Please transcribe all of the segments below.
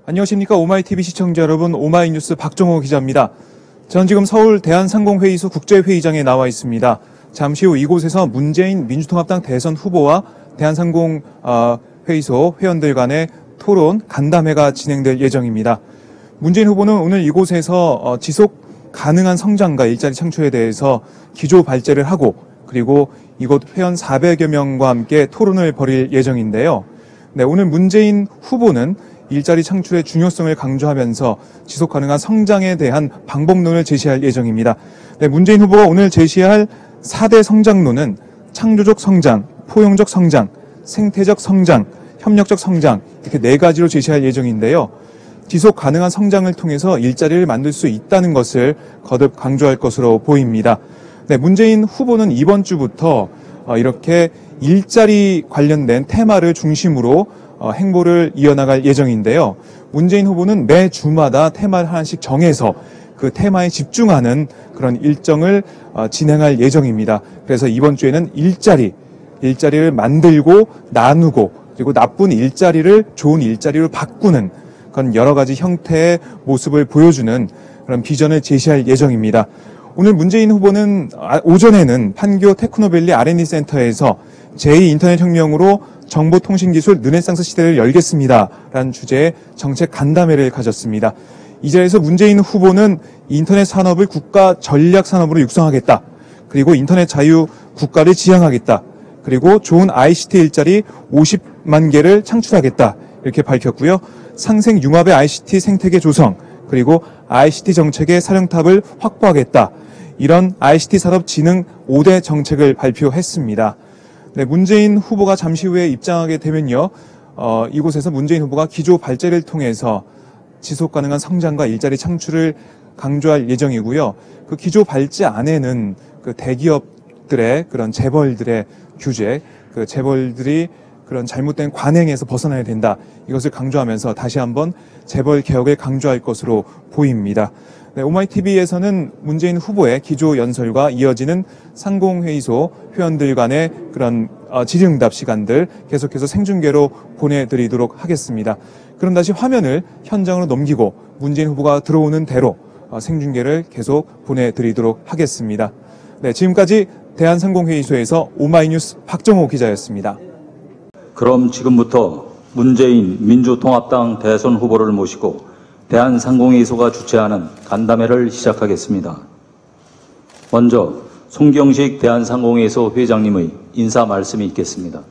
안녕하십니까. 오마이TV 시청자 여러분, 오마이뉴스 박정호 기자입니다. 저는 지금 서울 대한상공회의소 국제회의장에 나와 있습니다. 잠시 후 이곳에서 문재인 민주통합당 대선 후보와 대한상공회의소 회원들 간의 토론 간담회가 진행될 예정입니다. 문재인 후보는 오늘 이곳에서 지속 가능한 성장과 일자리 창출에 대해서 기조 발제를 하고, 그리고 이곳 회원 400여 명과 함께 토론을 벌일 예정인데요. 네, 오늘 문재인 후보는 일자리 창출의 중요성을 강조하면서 지속 가능한 성장에 대한 방법론을 제시할 예정입니다. 네, 문재인 후보가 오늘 제시할 4대 성장론은 창조적 성장, 포용적 성장, 생태적 성장, 협력적 성장, 이렇게 4가지로 제시할 예정인데요. 지속 가능한 성장을 통해서 일자리를 만들 수 있다는 것을 거듭 강조할 것으로 보입니다. 네, 문재인 후보는 이번 주부터 이렇게 일자리 관련된 테마를 중심으로 행보를 이어나갈 예정인데요. 문재인 후보는 매 주마다 테마를 하나씩 정해서 그 테마에 집중하는 그런 일정을 진행할 예정입니다. 그래서 이번 주에는 일자리를 만들고 나누고, 그리고 나쁜 일자리를 좋은 일자리로 바꾸는 그런 여러 가지 형태의 모습을 보여주는 그런 비전을 제시할 예정입니다. 오늘 문재인 후보는 오전에는 판교 테크노밸리 R&D 센터에서 제2인터넷혁명으로 정보통신기술 르네상스 시대를 열겠습니다 라는 주제의 정책 간담회를 가졌습니다. 이 자리에서 문재인 후보는 인터넷 산업을 국가 전략 산업으로 육성하겠다. 그리고 인터넷 자유 국가를 지향하겠다. 그리고 좋은 ICT 일자리 50만 개를 창출하겠다. 이렇게 밝혔고요. 상생 융합의 ICT 생태계 조성, 그리고 ICT 정책의 사령탑을 확보하겠다. 이런 ICT 산업 진흥 5대 정책을 발표했습니다. 네, 문재인 후보가 잠시 후에 입장하게 되면요, 이곳에서 문재인 후보가 기조 발제를 통해서 지속 가능한 성장과 일자리 창출을 강조할 예정이고요. 그 기조 발제 안에는 그 대기업들의 그런 재벌들의 규제, 그 재벌들이 그런 잘못된 관행에서 벗어나야 된다. 이것을 강조하면서 다시 한번 재벌 개혁을 강조할 것으로 보입니다. 네, 오마이TV에서는 문재인 후보의 기조 연설과 이어지는 상공회의소 회원들 간의 그런 질의응답 시간들 계속해서 생중계로 보내드리도록 하겠습니다. 그럼 다시 화면을 현장으로 넘기고 문재인 후보가 들어오는 대로 생중계를 계속 보내드리도록 하겠습니다. 네, 지금까지 대한상공회의소에서 오마이뉴스 박정호 기자였습니다. 그럼 지금부터 문재인 민주통합당 대선 후보를 모시고 대한상공회의소가 주최하는 간담회를 시작하겠습니다. 먼저 송경식 대한상공회의소 회장님의 인사 말씀이 있겠습니다.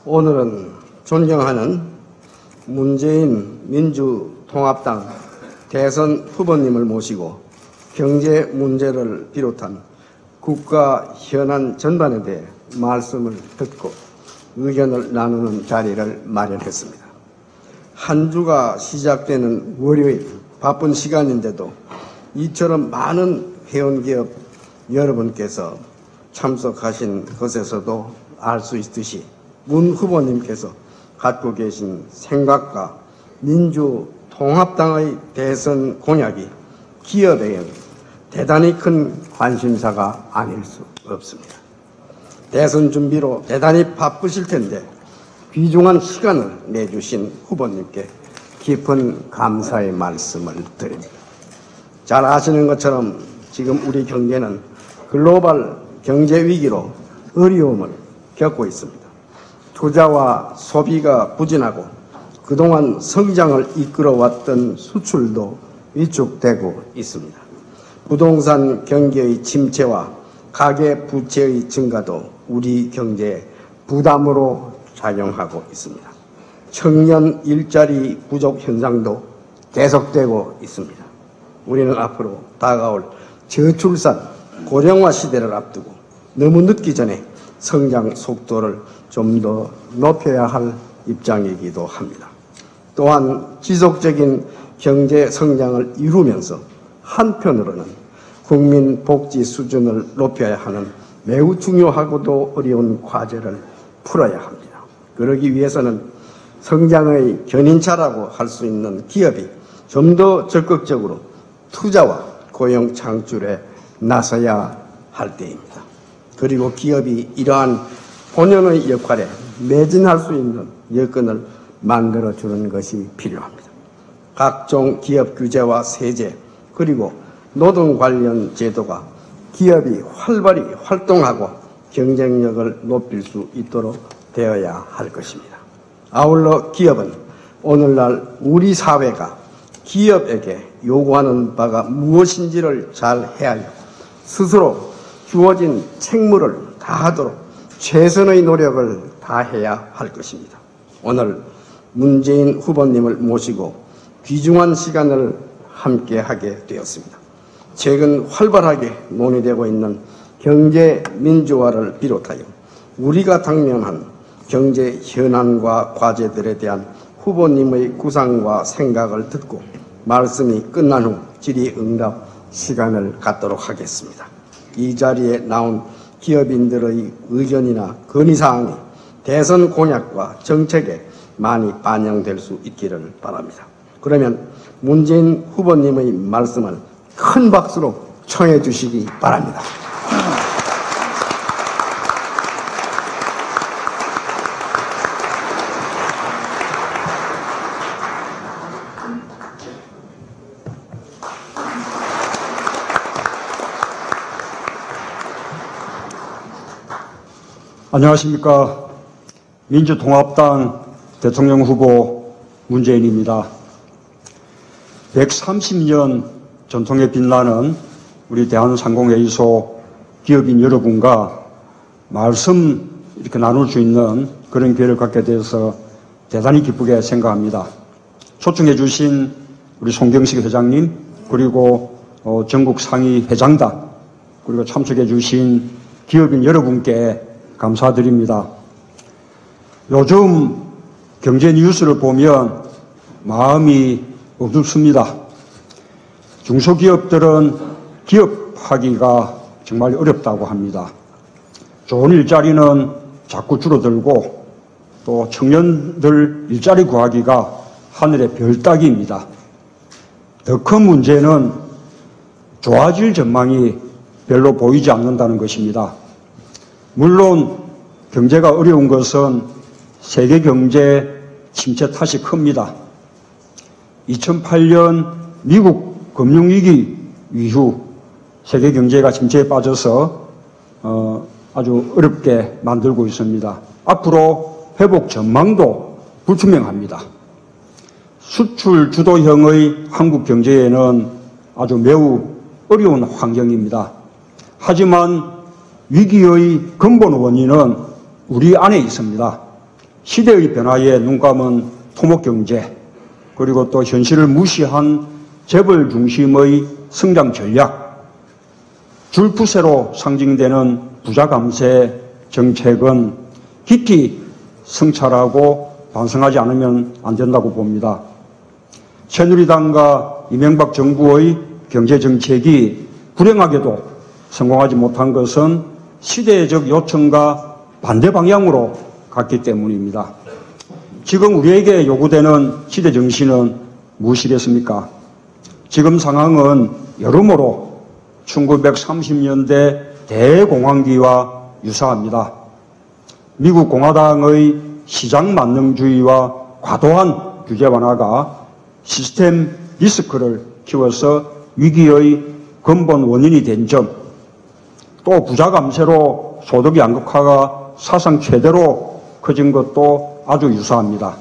오늘은 존경하는 문재인 민주통합당 대선 후보님을 모시고 경제 문제를 비롯한 국가 현안 전반에 대해 말씀을 듣고 의견을 나누는 자리를 마련했습니다. 한 주가 시작되는 월요일 바쁜 시간인데도 이처럼 많은 회원기업 여러분께서 참석하신 것에서도 알 수 있듯이 문 후보님께서 갖고 계신 생각과 민주통합당의 대선 공약이 기업에게는 대단히 큰 관심사가 아닐 수 없습니다. 대선 준비로 대단히 바쁘실 텐데 귀중한 시간을 내주신 후보님께 깊은 감사의 말씀을 드립니다. 잘 아시는 것처럼 지금 우리 경제는 글로벌 경제 위기로 어려움을 겪고 있습니다. 투자와 소비가 부진하고 그동안 성장을 이끌어왔던 수출도 위축되고 있습니다. 부동산 경기의 침체와 가계 부채의 증가도 우리 경제에 부담으로 작용하고 있습니다. 청년 일자리 부족 현상도 계속되고 있습니다. 우리는 앞으로 다가올 저출산, 고령화 시대를 앞두고 너무 늦기 전에 성장 속도를 좀 더 높여야 할 입장이기도 합니다. 또한 지속적인 경제 성장을 이루면서 한편으로는 국민 복지 수준을 높여야 하는 매우 중요하고도 어려운 과제를 풀어야 합니다. 그러기 위해서는 성장의 견인차라고 할 수 있는 기업이 좀 더 적극적으로 투자와 고용 창출에 나서야 할 때입니다. 그리고 기업이 이러한 본연의 역할에 매진할 수 있는 여건을 만들어주는 것이 필요합니다. 각종 기업 규제와 세제 그리고 노동 관련 제도가 기업이 활발히 활동하고 경쟁력을 높일 수 있도록 되어야 할 것입니다. 아울러 기업은 오늘날 우리 사회가 기업에게 요구하는 바가 무엇인지를 잘 헤아려 스스로 주어진 책무를 다하도록 최선의 노력을 다해야 할 것입니다. 오늘 문재인 후보님을 모시고 귀중한 시간을 함께하게 되었습니다. 최근 활발하게 논의되고 있는 경제 민주화를 비롯하여 우리가 당면한 경제 현안과 과제들에 대한 후보님의 구상과 생각을 듣고 말씀이 끝난 후 질의응답 시간을 갖도록 하겠습니다. 이 자리에 나온 기업인들의 의견이나 건의사항이 대선 공약과 정책에 많이 반영될 수 있기를 바랍니다. 그러면 문재인 후보님의 말씀을 큰 박수로 청해 주시기 바랍니다. 안녕하십니까. 민주통합당 대통령 후보 문재인입니다. 130년 전통에 빛나는 우리 대한상공회의소 기업인 여러분과 말씀 이렇게 나눌 수 있는 그런 기회를 갖게 돼서 대단히 기쁘게 생각합니다. 초청해 주신 우리 송경식 회장님 그리고 전국 상위 회장단 그리고 참석해 주신 기업인 여러분께 감사드립니다. 요즘 경제 뉴스를 보면 마음이 어둡습니다. 중소기업들은 기업하기가 정말 어렵다고 합니다. 좋은 일자리는 자꾸 줄어들고 또 청년들 일자리 구하기가 하늘의 별 따기입니다. 더 큰 문제는 좋아질 전망이 별로 보이지 않는다는 것입니다. 물론 경제가 어려운 것은 세계 경제 침체 탓이 큽니다. 2008년 미국 금융위기 이후 세계 경제가 침체에 빠져서 아주 어렵게 만들고 있습니다. 앞으로 회복 전망도 불투명합니다. 수출 주도형의 한국 경제에는 아주 매우 어려운 환경입니다. 하지만 위기의 근본 원인은 우리 안에 있습니다. 시대의 변화에 눈감은 토목경제, 그리고 또 현실을 무시한 재벌 중심의 성장 전략, 줄푸세로 상징되는 부자 감세 정책은 깊이 성찰하고 반성하지 않으면 안 된다고 봅니다. 새누리당과 이명박 정부의 경제정책이 불행하게도 성공하지 못한 것은 시대적 요청과 반대 방향으로 갔기 때문입니다. 지금 우리에게 요구되는 시대 정신은 무엇이겠습니까? 지금 상황은 여러모로 1930년대 대공황기와 유사합니다. 미국 공화당의 시장 만능주의와 과도한 규제 완화가 시스템 리스크를 키워서 위기의 근본 원인이 된 점, 또 부자 감세로 소득 양극화가 사상 최대로 커진 것도 아주 유사합니다.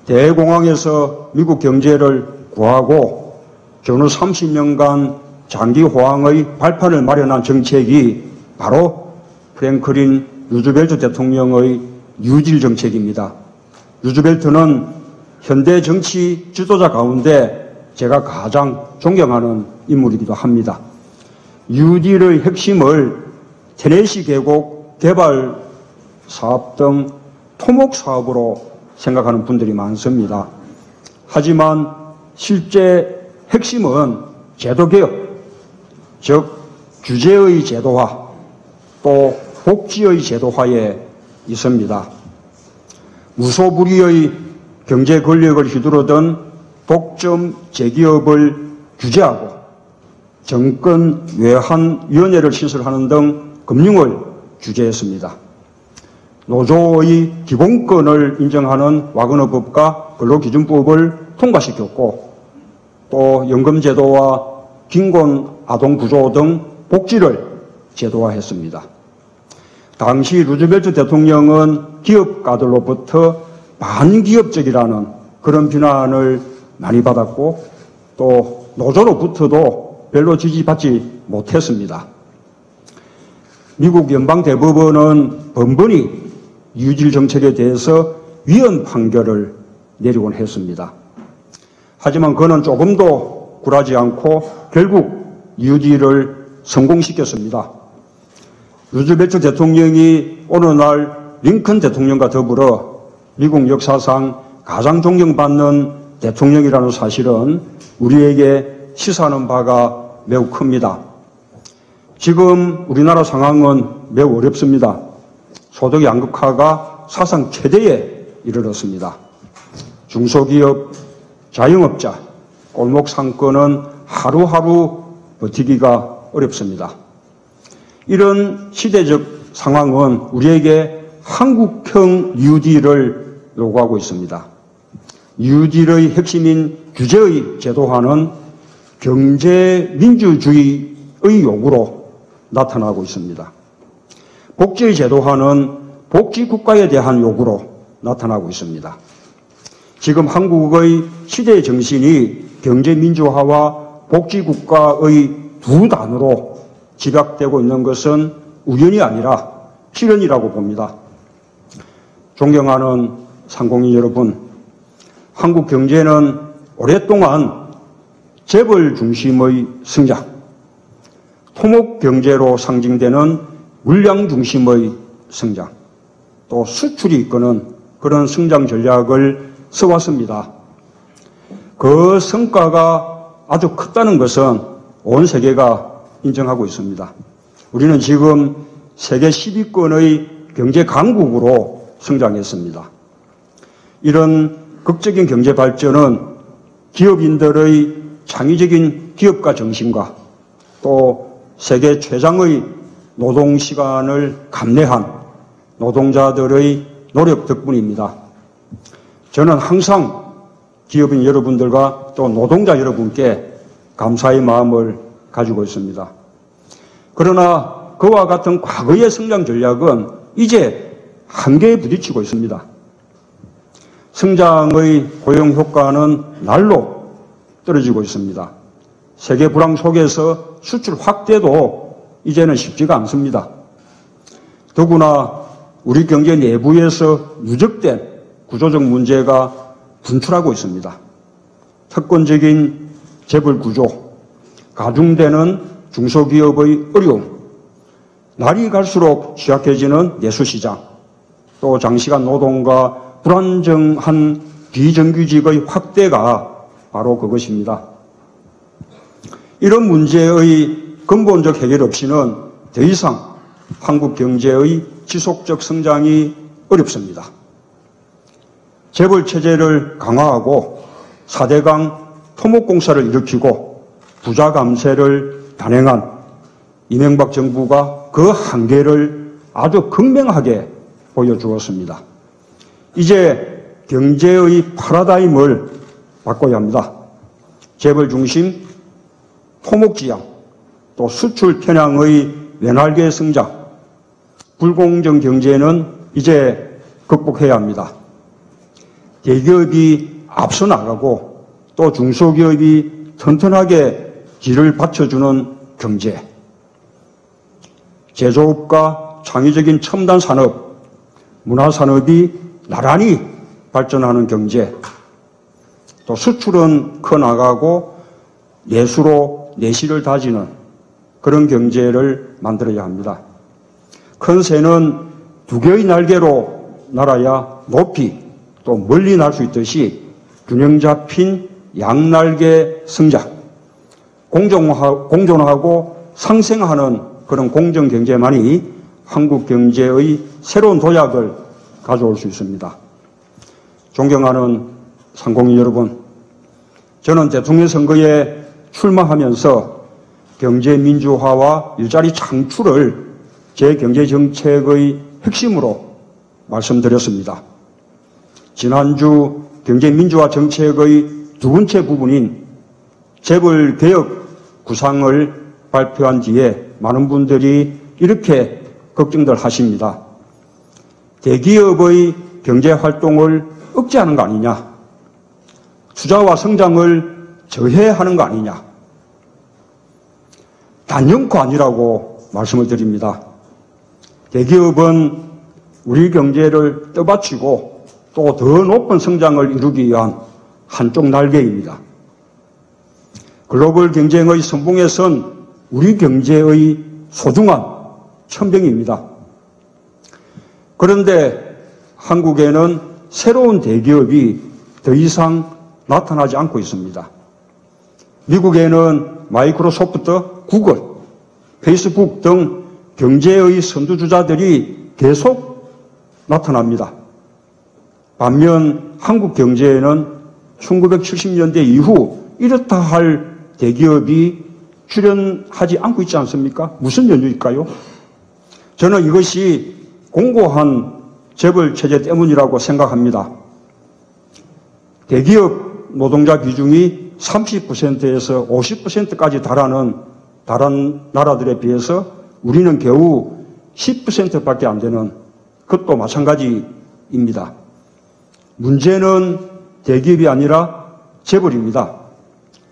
대공황에서 미국 경제를 구하고 전후 30년간 장기 호황의 발판을 마련한 정책이 바로 프랭클린 루즈벨트 대통령의 뉴딜 정책입니다. 루즈벨트는 현대 정치 지도자 가운데 제가 가장 존경하는 인물이기도 합니다. 뉴딜의 핵심을 테네시 계곡 개발 사업 등 토목 사업으로 생각하는 분들이 많습니다. 하지만 실제 핵심은 제도개혁, 즉 규제의 제도화, 또 복지의 제도화에 있습니다. 무소불위의 경제 권력을 휘두르던 독점 제기업을 규제하고 정권 외환위원회를 신설하는 등 금융을 규제했습니다. 노조의 기본권을 인정하는 와그너법과 근로기준법을 통과시켰고 또 연금제도와 빈곤아동구조 등 복지를 제도화했습니다. 당시 루즈벨트 대통령은 기업가들로부터 반기업적이라는 그런 비난을 많이 받았고 또 노조로부터도 별로 지지받지 못했습니다. 미국 연방대법원은 번번이 뉴딜 정책에 대해서 위헌 판결을 내리곤 했습니다. 하지만 그는 조금도 굴하지 않고 결국 뉴딜을 성공시켰습니다. 루즈벨트 대통령이 어느 날 링컨 대통령과 더불어 미국 역사상 가장 존경받는 대통령이라는 사실은 우리에게 시사하는 바가 매우 큽니다. 지금 우리나라 상황은 매우 어렵습니다. 소득 양극화가 사상 최대에 이르렀습니다. 중소기업, 자영업자, 골목 상권은 하루하루 버티기가 어렵습니다. 이런 시대적 상황은 우리에게 한국형 뉴딜을 요구하고 있습니다. 뉴딜의 핵심인 규제의 제도화는 경제민주주의의 요구로 나타나고 있습니다. 복지의 제도화는 복지국가에 대한 요구로 나타나고 있습니다. 지금 한국의 시대의 정신이 경제민주화와 복지국가의 두 단어로 집약되고 있는 것은 우연이 아니라 필연이라고 봅니다. 존경하는 상공인 여러분, 한국 경제는 오랫동안 재벌 중심의 성장, 토목 경제로 상징되는 물량 중심의 성장, 또 수출이 이끄는 그런 성장 전략을 써왔습니다. 그 성과가 아주 컸다는 것은 온 세계가 인정하고 있습니다. 우리는 지금 세계 10위권의 경제 강국으로 성장했습니다. 이런 극적인 경제 발전은 기업인들의 창의적인 기업가 정신과 또 세계 최장의 노동시간을 감내한 노동자들의 노력 덕분입니다. 저는 항상 기업인 여러분들과 또 노동자 여러분께 감사의 마음을 가지고 있습니다. 그러나 그와 같은 과거의 성장 전략은 이제 한계에 부딪히고 있습니다. 성장의 고용 효과는 날로 떨어지고 있습니다. 세계 불황 속에서 수출 확대도 이제는 쉽지가 않습니다. 더구나 우리 경제 내부에서 누적된 구조적 문제가 분출하고 있습니다. 특권적인 재벌 구조, 가중되는 중소기업의 어려움, 날이 갈수록 취약해지는 내수시장, 또 장시간 노동과 불안정한 비정규직의 확대가 바로 그것입니다. 이런 문제의 근본적 해결 없이는 더 이상 한국 경제의 지속적 성장이 어렵습니다. 재벌 체제를 강화하고 4대강 토목공사를 일으키고 부자 감세를 단행한 이명박 정부가 그 한계를 아주 극명하게 보여주었습니다. 이제 경제의 파라다임을 바꿔야 합니다. 재벌 중심, 토목지향, 또 수출 편향의 외날개 성장, 불공정 경제는 이제 극복해야 합니다. 대기업이 앞서 나가고 또 중소기업이 튼튼하게 길을 받쳐주는 경제, 제조업과 창의적인 첨단 산업, 문화산업이 나란히 발전하는 경제, 또 수출은 커나가고 내수로 내실을 다지는 그런 경제를 만들어야 합니다. 큰 새는 두 개의 날개로 날아야 높이 또 멀리 날 수 있듯이 균형 잡힌 양날개 성장, 공존하고 상생하는 그런 공정경제만이 한국 경제의 새로운 도약을 가져올 수 있습니다. 존경하는 상공인 여러분, 저는 대통령 선거에 출마하면서 경제 민주화와 일자리 창출을 제 경제정책의 핵심으로 말씀드렸습니다. 지난주 경제 민주화 정책의 두 번째 부분인 재벌개혁 구상을 발표한 뒤에 많은 분들이 이렇게 걱정들 하십니다. 대기업의 경제활동을 억제하는 거 아니냐? 투자와 성장을 저해하는 거 아니냐? 단연코 아니라고 말씀을 드립니다. 대기업은 우리 경제를 떠받치고 또 더 높은 성장을 이루기 위한 한쪽 날개입니다. 글로벌 경쟁의 선봉에 선 우리 경제의 소중한 천병입니다. 그런데 한국에는 새로운 대기업이 더 이상 나타나지 않고 있습니다. 미국에는 마이크로소프트, 구글, 페이스북 등 경제의 선두주자들이 계속 나타납니다. 반면 한국 경제에는 1970년대 이후 이렇다 할 대기업이 출현하지 않고 있지 않습니까? 무슨 연유일까요? 저는 이것이 공고한 재벌체제 때문이라고 생각합니다. 대기업 노동자 비중이 30%에서 50%까지 달하는 다른 나라들에 비해서 우리는 겨우 10%밖에 안 되는 것도 마찬가지입니다. 문제는 대기업이 아니라 재벌입니다.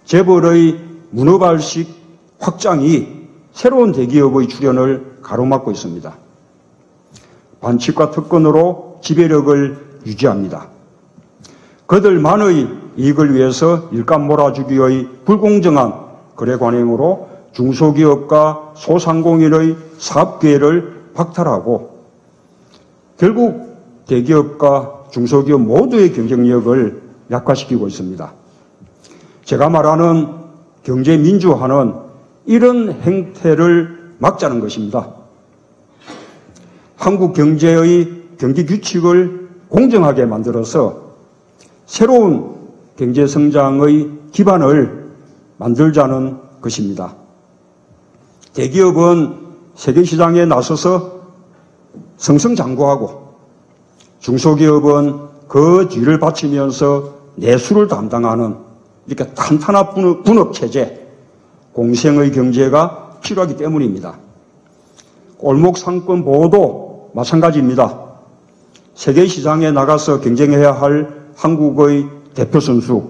재벌의 문어발식 확장이 새로운 대기업의 출현을 가로막고 있습니다. 반칙과 특권으로 지배력을 유지합니다. 그들만의 이익을 위해서 일감 몰아주기의 불공정한 거래 관행으로 중소기업과 소상공인의 사업기회를 박탈하고 결국 대기업과 중소기업 모두의 경쟁력을 약화시키고 있습니다. 제가 말하는 경제민주화는 이런 행태를 막자는 것입니다. 한국 경제의 경기 규칙을 공정하게 만들어서 새로운 경제 성장의 기반을 만들자는 것입니다. 대기업은 세계시장에 나서서 승승장구하고 중소기업은 그 뒤를 바치면서 내수를 담당하는 이렇게 탄탄한 분업체제, 공생의 경제가 필요하기 때문입니다. 골목 상권 보호도 마찬가지입니다. 세계시장에 나가서 경쟁해야 할 한국의 대표 선수,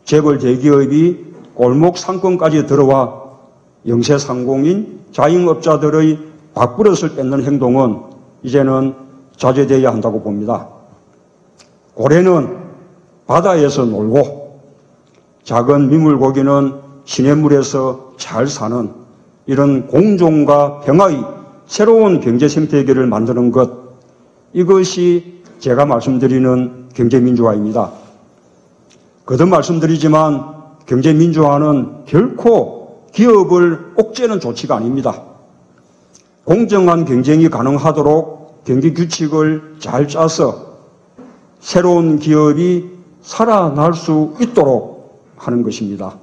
재벌 대기업이 골목 상권까지 들어와 영세상공인 자영업자들의 밥그릇을 뺏는 행동은 이제는 자제되어야 한다고 봅니다. 고래는 바다에서 놀고 작은 민물고기는 시냇물에서 잘 사는 이런 공존과 평화의 새로운 경제 생태계를 만드는 것, 이것이 제가 말씀드리는 경제민주화입니다. 거듭 말씀드리지만 경제민주화는 결코 기업을 옥죄는 조치가 아닙니다. 공정한 경쟁이 가능하도록 경기 규칙을 잘 짜서 새로운 기업이 살아날 수 있도록 하는 것입니다.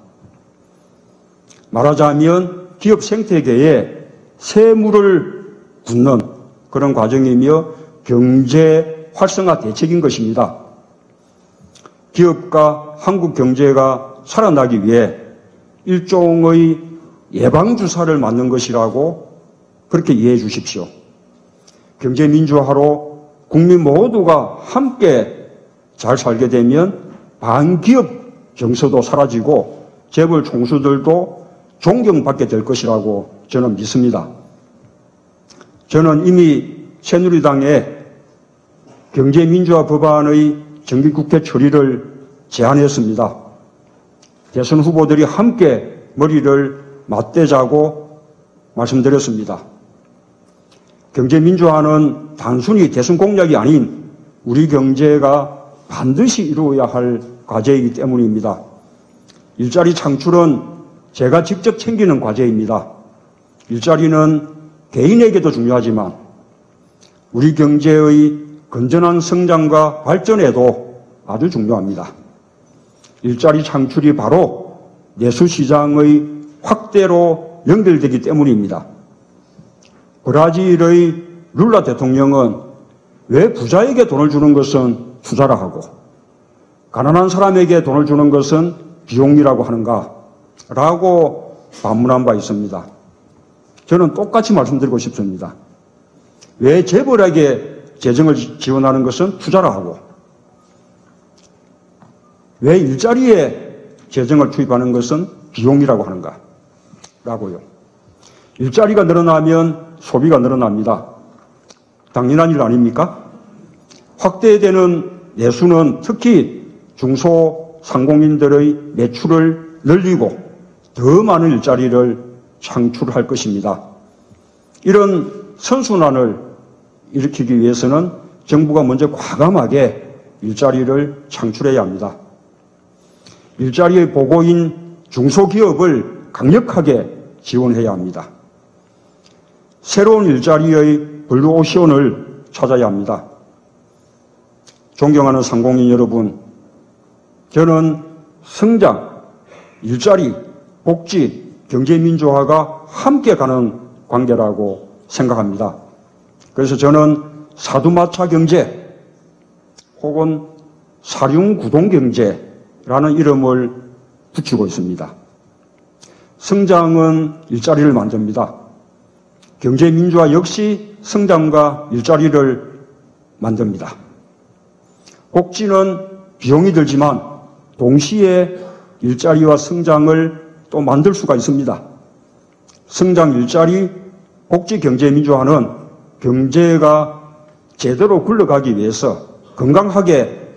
말하자면 기업 생태계에 새물을 붓는 그런 과정이며 경제 활성화 대책인 것입니다. 기업과 한국 경제가 살아나기 위해 일종의 예방주사를 맞는 것이라고 그렇게 이해해 주십시오. 경제민주화로 국민 모두가 함께 잘 살게 되면 반기업 정서도 사라지고 재벌 총수들도 존경받게 될 것이라고 저는 믿습니다. 저는 이미 새누리당에 경제민주화 법안의 정기국회 처리를 제안했습니다. 대선 후보들이 함께 머리를 맞대자고 말씀드렸습니다. 경제민주화는 단순히 대선 공약이 아닌 우리 경제가 반드시 이루어야 할 과제이기 때문입니다. 일자리 창출은 제가 직접 챙기는 과제입니다. 일자리는 개인에게도 중요하지만 우리 경제의 건전한 성장과 발전에도 아주 중요합니다. 일자리 창출이 바로 내수시장의 확대로 연결되기 때문입니다. 브라질의 룰라 대통령은 왜 부자에게 돈을 주는 것은 투자라 하고 가난한 사람에게 돈을 주는 것은 비용이라고 하는가? 라고 반문한 바 있습니다. 저는 똑같이 말씀드리고 싶습니다. 왜 재벌에게 재정을 지원하는 것은 투자라 하고 왜 일자리에 재정을 투입하는 것은 비용이라고 하는가? 라고요. 일자리가 늘어나면 소비가 늘어납니다. 당연한 일 아닙니까? 확대되는 내수는 특히 중소상공인들의 매출을 늘리고 더 많은 일자리를 창출할 것입니다. 이런 선순환을 일으키기 위해서는 정부가 먼저 과감하게 일자리를 창출해야 합니다. 일자리의 보고인 중소기업을 강력하게 지원해야 합니다. 새로운 일자리의 블루오션을 찾아야 합니다. 존경하는 상공인 여러분, 저는 성장, 일자리, 복지, 경제민주화가 함께 가는 관계라고 생각합니다. 그래서 저는 사두마차 경제 혹은 사륜구동경제라는 이름을 붙이고 있습니다. 성장은 일자리를 만듭니다. 경제민주화 역시 성장과 일자리를 만듭니다. 복지는 비용이 들지만 동시에 일자리와 성장을 또 만들 수가 있습니다. 성장, 일자리, 복지, 경제민주화는 경제가 제대로 굴러가기 위해서 건강하게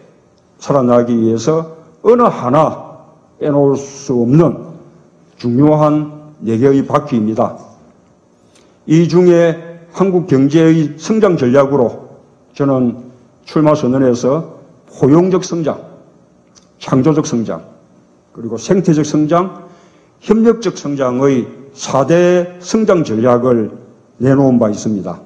살아나기 위해서 어느 하나 빼놓을 수 없는 중요한 4개의 바퀴입니다. 이 중에 한국 경제의 성장 전략으로 저는 출마 선언에서 포용적 성장, 창조적 성장, 그리고 생태적 성장, 협력적 성장의 4대 성장 전략을 내놓은 바 있습니다.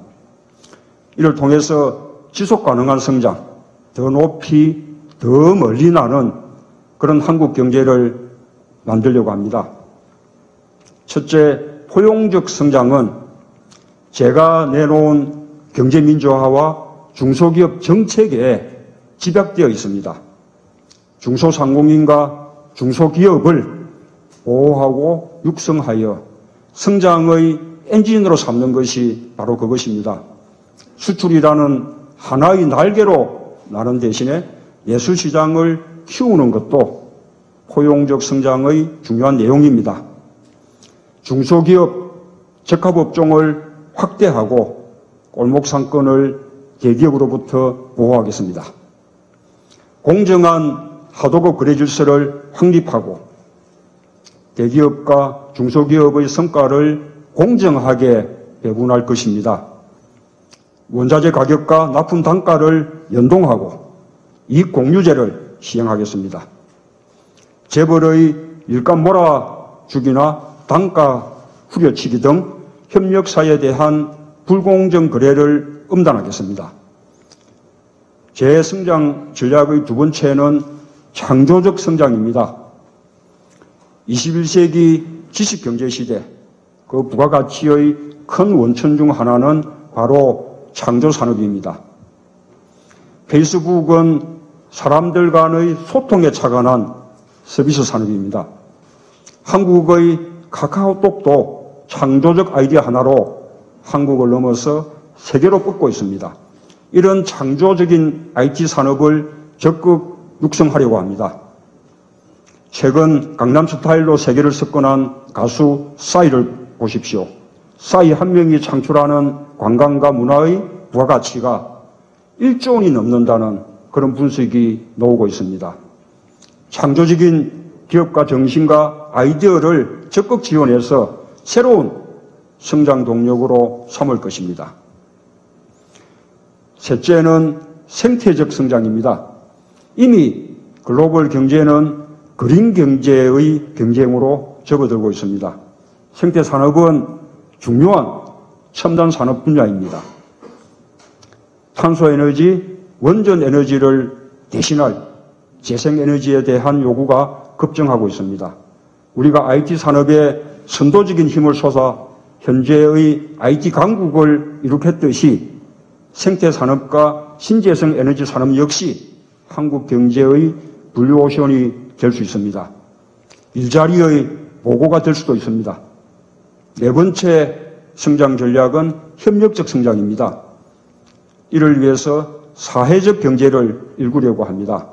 이를 통해서 지속 가능한 성장, 더 높이, 더 멀리 나는 그런 한국 경제를 만들려고 합니다. 첫째, 포용적 성장은 제가 내놓은 경제민주화와 중소기업 정책에 집약되어 있습니다. 중소상공인과 중소기업을 보호하고 육성하여 성장의 엔진으로 삼는 것이 바로 그것입니다. 수출이라는 하나의 날개로 나는 대신에 예술시장을 키우는 것도 포용적 성장의 중요한 내용입니다. 중소기업 적합업종을 확대하고 골목상권을 대기업으로부터 보호하겠습니다. 공정한 하도급 거래 질서를 확립하고 대기업과 중소기업의 성과를 공정하게 배분할 것입니다. 원자재 가격과 납품 단가를 연동하고 이익 공유제를 시행하겠습니다. 재벌의 일감 몰아주기나 단가 후려치기 등 협력사에 대한 불공정 거래를 엄단하겠습니다. 제 성장 전략의 두 번째는 창조적 성장입니다. 21세기 지식경제시대, 그 부가가치의 큰 원천 중 하나는 바로 창조산업입니다. 페이스북은 사람들 간의 소통에 착안한 서비스 산업입니다. 한국의 카카오톡도 창조적 아이디어 하나로 한국을 넘어서 세계로 뻗고 있습니다. 이런 창조적인 IT 산업을 적극 육성하려고 합니다. 최근 강남스타일로 세계를 석권한 가수 싸이를 보십시오. 싸이 한 명이 창출하는 관광과 문화의 부가가치가 1조 원이 넘는다는 그런 분석이 나오고 있습니다. 창조적인 기업가 정신과 아이디어를 적극 지원해서 새로운 성장 동력으로 삼을 것입니다. 셋째는 생태적 성장입니다. 이미 글로벌 경제는 그린 경제의 경쟁으로 접어들고 있습니다. 생태 산업은 중요한 첨단 산업 분야입니다. 탄소에너지, 원전 에너지를 대신할 재생에너지에 대한 요구가 급증하고 있습니다. 우리가 IT 산업에 선도적인 힘을 쏟아 현재의 IT 강국을 이룩했듯이 생태산업과 신재생 에너지 산업 역시 한국 경제의 블루오션이 될 수 있습니다. 일자리의 보고가 될 수도 있습니다. 네 번째 성장 전략은 협력적 성장입니다. 이를 위해서 사회적 경제를 일구려고 합니다.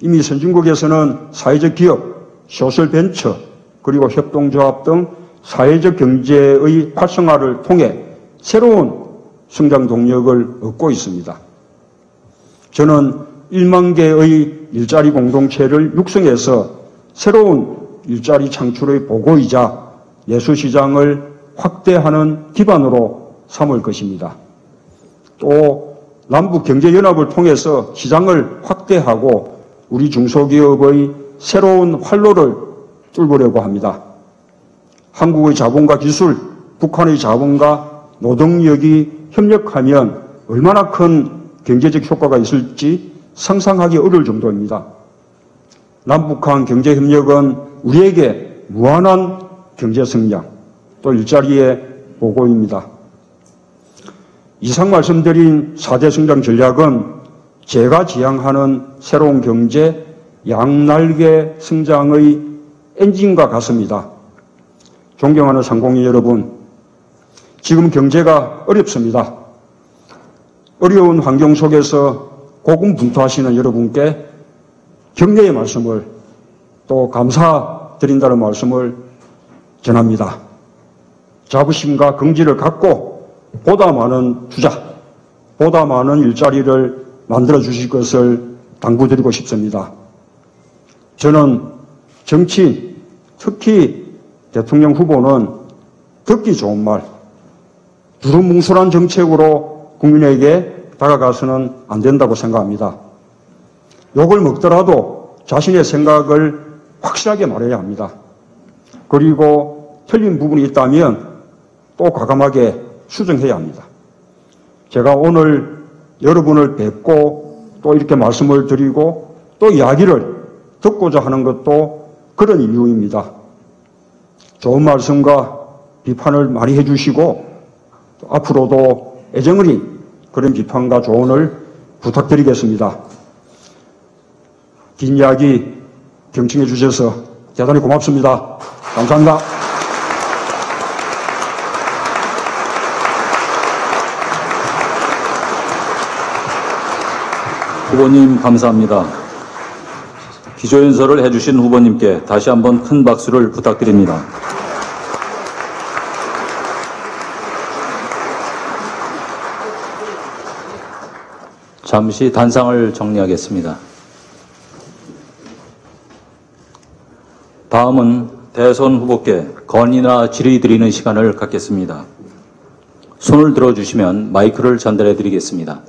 이미 선진국에서는 사회적 기업, 소셜 벤처, 그리고 협동조합 등 사회적 경제의 활성화를 통해 새로운 성장 동력을 얻고 있습니다. 저는 1만 개의 일자리 공동체를 육성해서 새로운 일자리 창출의 보고이자 내수시장을 확대하는 기반으로 삼을 것입니다. 또 남북경제연합을 통해서 시장을 확대하고 우리 중소기업의 새로운 활로를 뚫으려고 합니다. 한국의 자본과 기술, 북한의 자본과 노동력이 협력하면 얼마나 큰 경제적 효과가 있을지 상상하기 어려울 정도입니다. 남북한 경제협력은 우리에게 무한한 경제성장, 또 일자리의 보고입니다. 이상 말씀드린 4대 성장 전략은 제가 지향하는 새로운 경제 양날개 성장의 엔진과 같습니다. 존경하는 상공인 여러분, 지금 경제가 어렵습니다. 어려운 환경 속에서 고군분투하시는 여러분께 격려의 말씀을 또 감사드린다는 말씀을 전합니다. 자부심과 긍지를 갖고 보다 많은 투자, 보다 많은 일자리를 만들어 주실 것을 당부드리고 싶습니다. 저는 정치인, 특히 대통령 후보는 듣기 좋은 말, 두루뭉술한 정책으로 국민에게 다가가서는 안 된다고 생각합니다. 욕을 먹더라도 자신의 생각을 확실하게 말해야 합니다. 그리고 틀린 부분이 있다면 또 과감하게 수정해야 합니다. 제가 오늘 여러분을 뵙고 또 이렇게 말씀을 드리고 또 이야기를 듣고자 하는 것도 그런 이유입니다. 좋은 말씀과 비판을 많이 해주시고 앞으로도 애정어린 그런 비판과 조언을 부탁드리겠습니다. 긴 이야기 경청해 주셔서 대단히 고맙습니다. 감사합니다. 후보님 감사합니다. 기조연설을 해주신 후보님께 다시 한번 큰 박수를 부탁드립니다. 잠시 단상을 정리하겠습니다. 다음은 대선 후보께 건의나 질의 드리는 시간을 갖겠습니다. 손을 들어주시면 마이크를 전달해 드리겠습니다.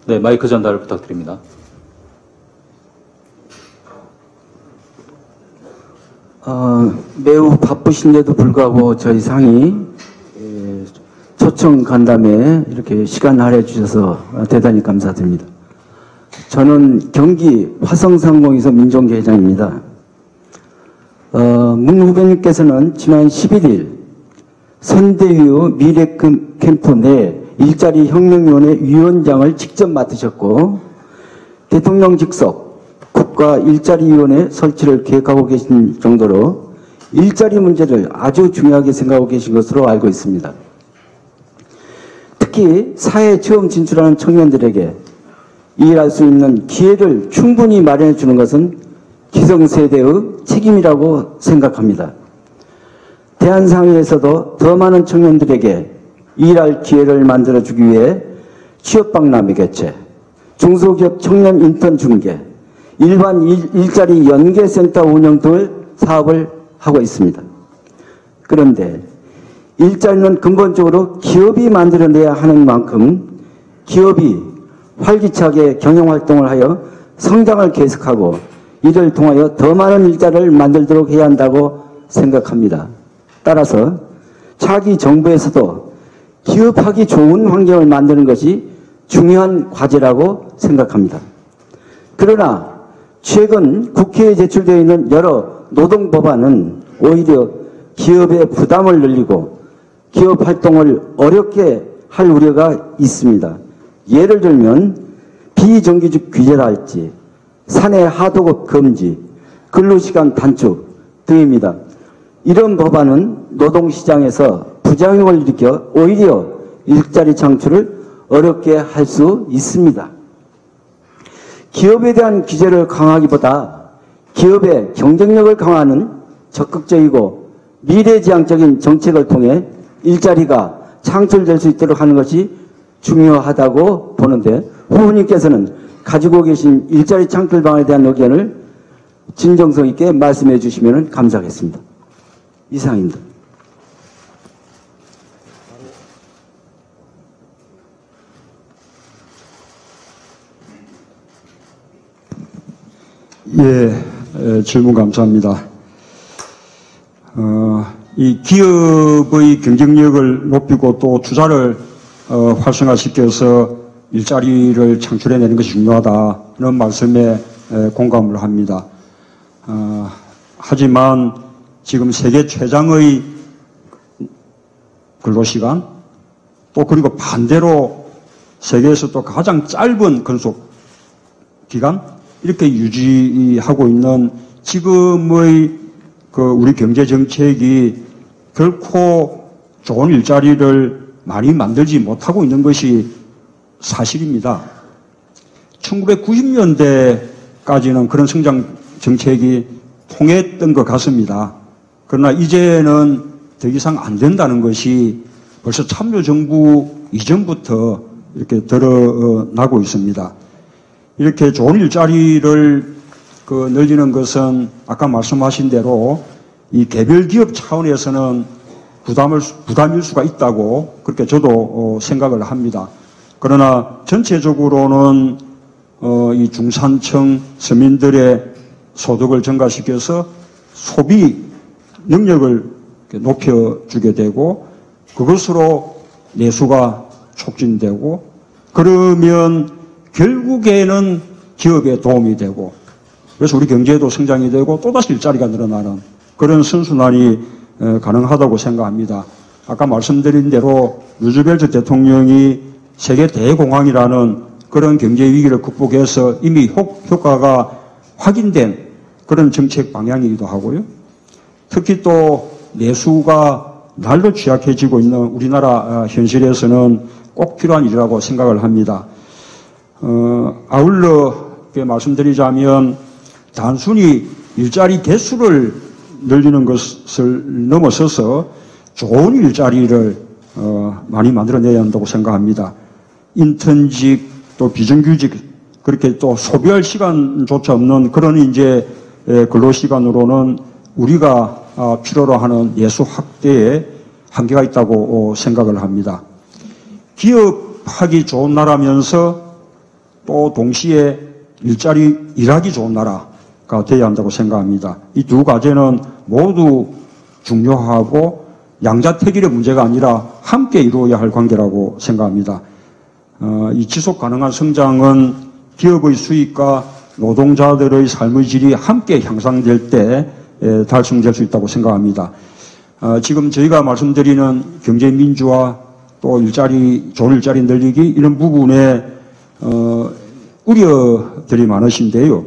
네, 마이크 전달 부탁드립니다. 매우 바쁘신데도 불구하고 저희 상이 초청 간담회에 이렇게 시간 할애해 주셔서 대단히 감사드립니다. 저는 경기 화성상공에서 민종기 회장입니다. 문 후보님께서는 지난 11일 선대위의 미래캠프 내 일자리 혁명위원회 위원장을 직접 맡으셨고 대통령 직속 국가일자리위원회 설치를 계획하고 계신 정도로 일자리 문제를 아주 중요하게 생각하고 계신 것으로 알고 있습니다. 특히 사회에 처음 진출하는 청년들에게 일할 수 있는 기회를 충분히 마련해 주는 것은 기성세대의 책임이라고 생각합니다. 대한상회에서도 더 많은 청년들에게 일할 기회를 만들어주기 위해 취업박람회 개최, 중소기업 청년 인턴 중개, 일반 일자리 연계센터 운영 등을 사업을 하고 있습니다. 그런데 일자리는 근본적으로 기업이 만들어내야 하는 만큼 기업이 활기차게 경영활동을 하여 성장을 계속하고 이를 통하여 더 많은 일자리를 만들도록 해야 한다고 생각합니다. 따라서 차기 정부에서도 기업하기 좋은 환경을 만드는 것이 중요한 과제라고 생각합니다. 그러나 최근 국회에 제출되어 있는 여러 노동법안은 오히려 기업의 부담을 늘리고 기업 활동을 어렵게 할 우려가 있습니다. 예를 들면 비정규직 규제랄지 사내 하도급 금지, 근로시간 단축 등입니다. 이런 법안은 노동시장에서 부작용을 일으켜 오히려 일자리 창출을 어렵게 할 수 있습니다. 기업에 대한 규제를 강화하기보다 기업의 경쟁력을 강화하는 적극적이고 미래지향적인 정책을 통해 일자리가 창출될 수 있도록 하는 것이 중요하다고 보는데, 후보님께서는 가지고 계신 일자리 창출 방안에 대한 의견을 진정성 있게 말씀해 주시면 감사하겠습니다. 이상입니다. 질문 감사합니다. 이 기업의 경쟁력을 높이고 또 투자를 활성화시켜서 일자리를 창출해내는 것이 중요하다는 말씀에 공감을 합니다. 하지만 지금 세계 최장의 근로시간, 또 그리고 반대로 세계에서 또 가장 짧은 근속 기간, 이렇게 유지하고 있는 지금의 우리 경제 정책이 결코 좋은 일자리를 많이 만들지 못하고 있는 것이 사실입니다. 1990년대까지는 그런 성장 정책이 통했던 것 같습니다. 그러나 이제는 더 이상 안 된다는 것이 벌써 참여정부 이전부터 이렇게 드러나고 있습니다. 이렇게 좋은 일자리를 늘리는 것은 아까 말씀하신 대로 이 개별 기업 차원에서는 부담일 수가 있다고 그렇게 저도 생각을 합니다. 그러나 전체적으로는 이 중산층 서민들의 소득을 증가시켜서 소비 능력을 높여주게 되고 그것으로 내수가 촉진되고 그러면 결국에는 기업에 도움이 되고 그래서 우리 경제도 성장이 되고 또다시 일자리가 늘어나는 그런 선순환이 가능하다고 생각합니다. 아까 말씀드린 대로 루즈벨트 대통령이 세계 대공황이라는 그런 경제 위기를 극복해서 이미 효과가 확인된 그런 정책 방향이기도 하고요. 특히 또 내수가 날로 취약해지고 있는 우리나라 현실에서는 꼭 필요한 일이라고 생각을 합니다. 아울러 말씀드리자면 단순히 일자리 개수를 늘리는 것을 넘어서서 좋은 일자리를 많이 만들어내야 한다고 생각합니다. 인턴직 또 비정규직 그렇게 또 소비할 시간조차 없는 그런 이제 근로시간으로는 우리가 필요로 하는 내수 확대에 한계가 있다고 생각을 합니다. 기업하기 좋은 나라면서 또 동시에 일하기 좋은 나라가 되어야 한다고 생각합니다. 이 두 과제는 모두 중요하고 양자택일의 문제가 아니라 함께 이루어야 할 관계라고 생각합니다. 이 지속 가능한 성장은 기업의 수익과 노동자들의 삶의 질이 함께 향상될 때 달성될 수 있다고 생각합니다. 지금 저희가 말씀드리는 경제 민주화 또 좋은 일자리 늘리기 이런 부분에 우려들이 많으신데요.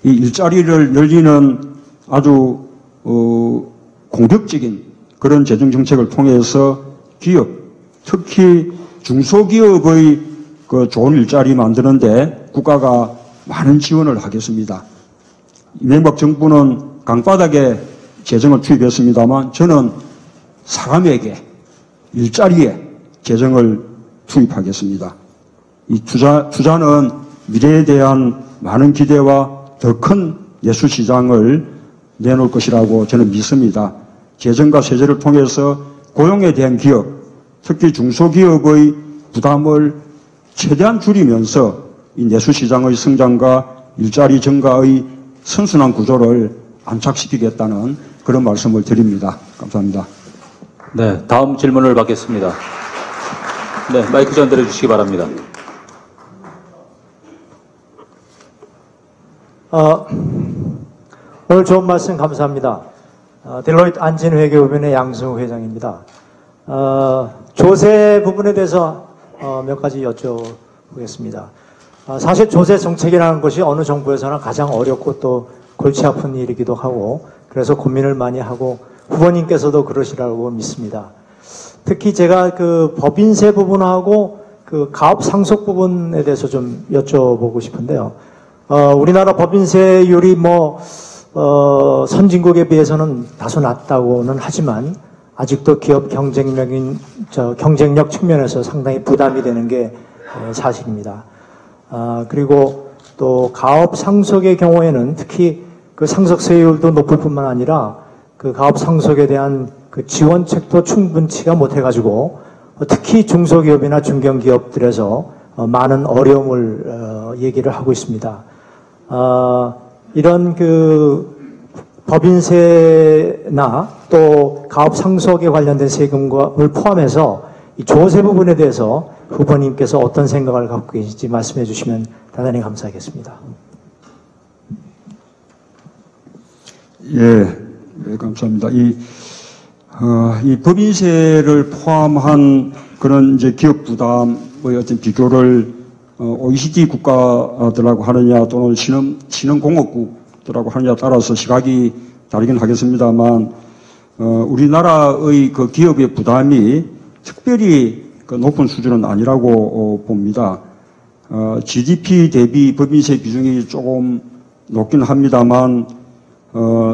이 일자리를 늘리는 아주 공격적인 그런 재정 정책을 통해서 기업, 특히 중소기업의 좋은 일자리 만드는데 국가가 많은 지원을 하겠습니다. 이명박 정부는 강바닥에 재정을 투입했습니다만 저는 사람에게 일자리에 재정을 투입하겠습니다. 이 투자는 미래에 대한 많은 기대와 더 큰 내수시장을 내놓을 것이라고 저는 믿습니다. 재정과 세제를 통해서 고용에 대한 기업, 특히 중소기업의 부담을 최대한 줄이면서 이 내수시장의 성장과 일자리 증가의 선순환 구조를 안착시키겠다는 그런 말씀을 드립니다. 감사합니다. 네, 다음 질문을 받겠습니다. 네, 마이크 전달해 주시기 바랍니다. 오늘 좋은 말씀 감사합니다. 딜로이트 안진회계법인의 양승우 회장입니다. 조세 부분에 대해서 몇 가지 여쭤보겠습니다. 사실 조세 정책이라는 것이 어느 정부에서나 가장 어렵고 또 골치 아픈 일이기도 하고 그래서 고민을 많이 하고 후보님께서도 그러시라고 믿습니다. 특히 제가 그 법인세 부분하고 그 가업 상속 부분에 대해서 좀 여쭤보고 싶은데요. 우리나라 법인세율이 선진국에 비해서는 다소 낮다고는 하지만 아직도 기업 경쟁력 측면에서 상당히 부담이 되는 게 사실입니다. 그리고 또 가업 상속의 경우에는 특히 그 상속세율도 높을 뿐만 아니라 그 가업 상속에 대한 그 지원책도 충분치가 못해가지고 특히 중소기업이나 중견기업들에서 많은 어려움을 얘기를 하고 있습니다. 이런 그 법인세나 또 가업 상속에 관련된 세금을 포함해서 이 조세 부분에 대해서 후보님께서 어떤 생각을 갖고 계신지 말씀해 주시면 대단히 감사하겠습니다. 예, 감사합니다. 이 법인세를 포함한 그런 이제 기업 부담의 어떤 비교를 OECD 국가들하고 하느냐 또는 신흥공업국들하고 하느냐에 따라서 시각이 다르긴 하겠습니다만 우리나라의 그 기업의 부담이 특별히 그 높은 수준은 아니라고 봅니다. GDP 대비 법인세 비중이 조금 높긴 합니다만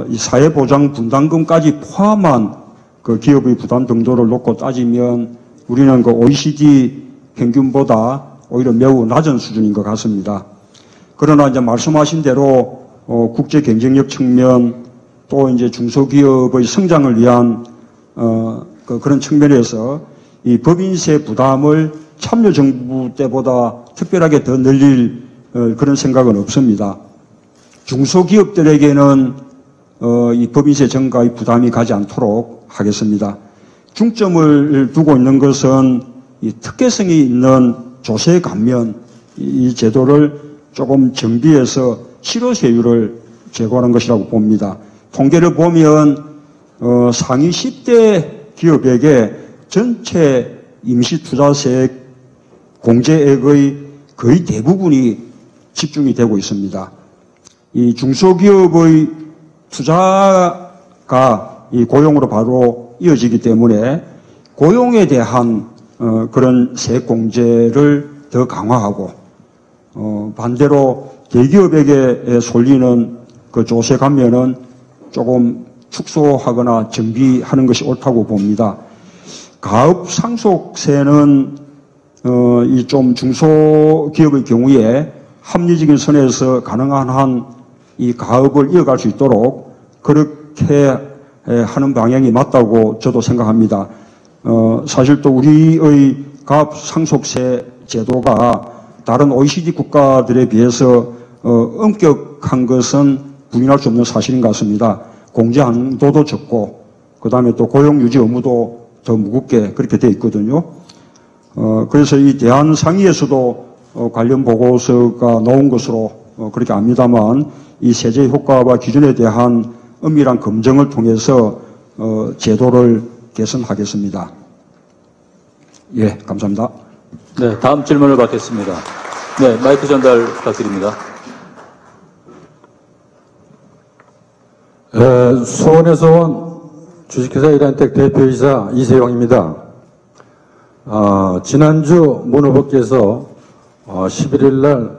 이 사회보장 분담금까지 포함한 그 기업의 부담 정도를 놓고 따지면 우리는 그 OECD 평균보다 오히려 매우 낮은 수준인 것 같습니다. 그러나 이제 말씀하신 대로 국제 경쟁력 측면 또 이제 중소기업의 성장을 위한 그런 측면에서 이 법인세 부담을 참여정부 때보다 특별하게 더 늘릴 그런 생각은 없습니다. 중소기업들에게는 이 법인세 증가의 부담이 가지 않도록 하겠습니다. 중점을 두고 있는 것은 이 특혜성이 있는 조세 감면 이 제도를 조금 정비해서 실효세율을 제고하는 것이라고 봅니다. 통계를 보면 상위 10대 기업에게 전체 임시투자세 공제액의 거의 대부분이 집중이 되고 있습니다. 이 중소기업의 투자가 이 고용으로 바로 이어지기 때문에 고용에 대한 그런 세공제를 더 강화하고 반대로 대기업에게 쏠리는 그 조세 감면은 조금 축소하거나 정비하는 것이 옳다고 봅니다. 가업 상속세는 이 좀 중소기업의 경우에 합리적인 선에서 가능한 한 이 가업을 이어갈 수 있도록 그렇게 하는 방향이 맞다고 저도 생각합니다. 사실 또 우리의 가업 상속세 제도가 다른 OECD 국가들에 비해서 엄격한 것은 부인할 수 없는 사실인 것 같습니다. 공제 한도도 적고 그 다음에 또 고용 유지 의무도 더 무겁게 그렇게 되어 있거든요. 그래서 이 대한상의에서도 관련 보고서가 나온 것으로 그렇게 압니다만 이 세제 효과와 기준에 대한 엄밀한 검증을 통해서 제도를 개선하겠습니다. 예, 감사합니다. 네, 다음 질문을 받겠습니다. 네, 마이크 전달 부탁드립니다. 수원에서 온 주식회사 이란텍 대표이사 이세용입니다. 지난주 문 후보께서 11일 날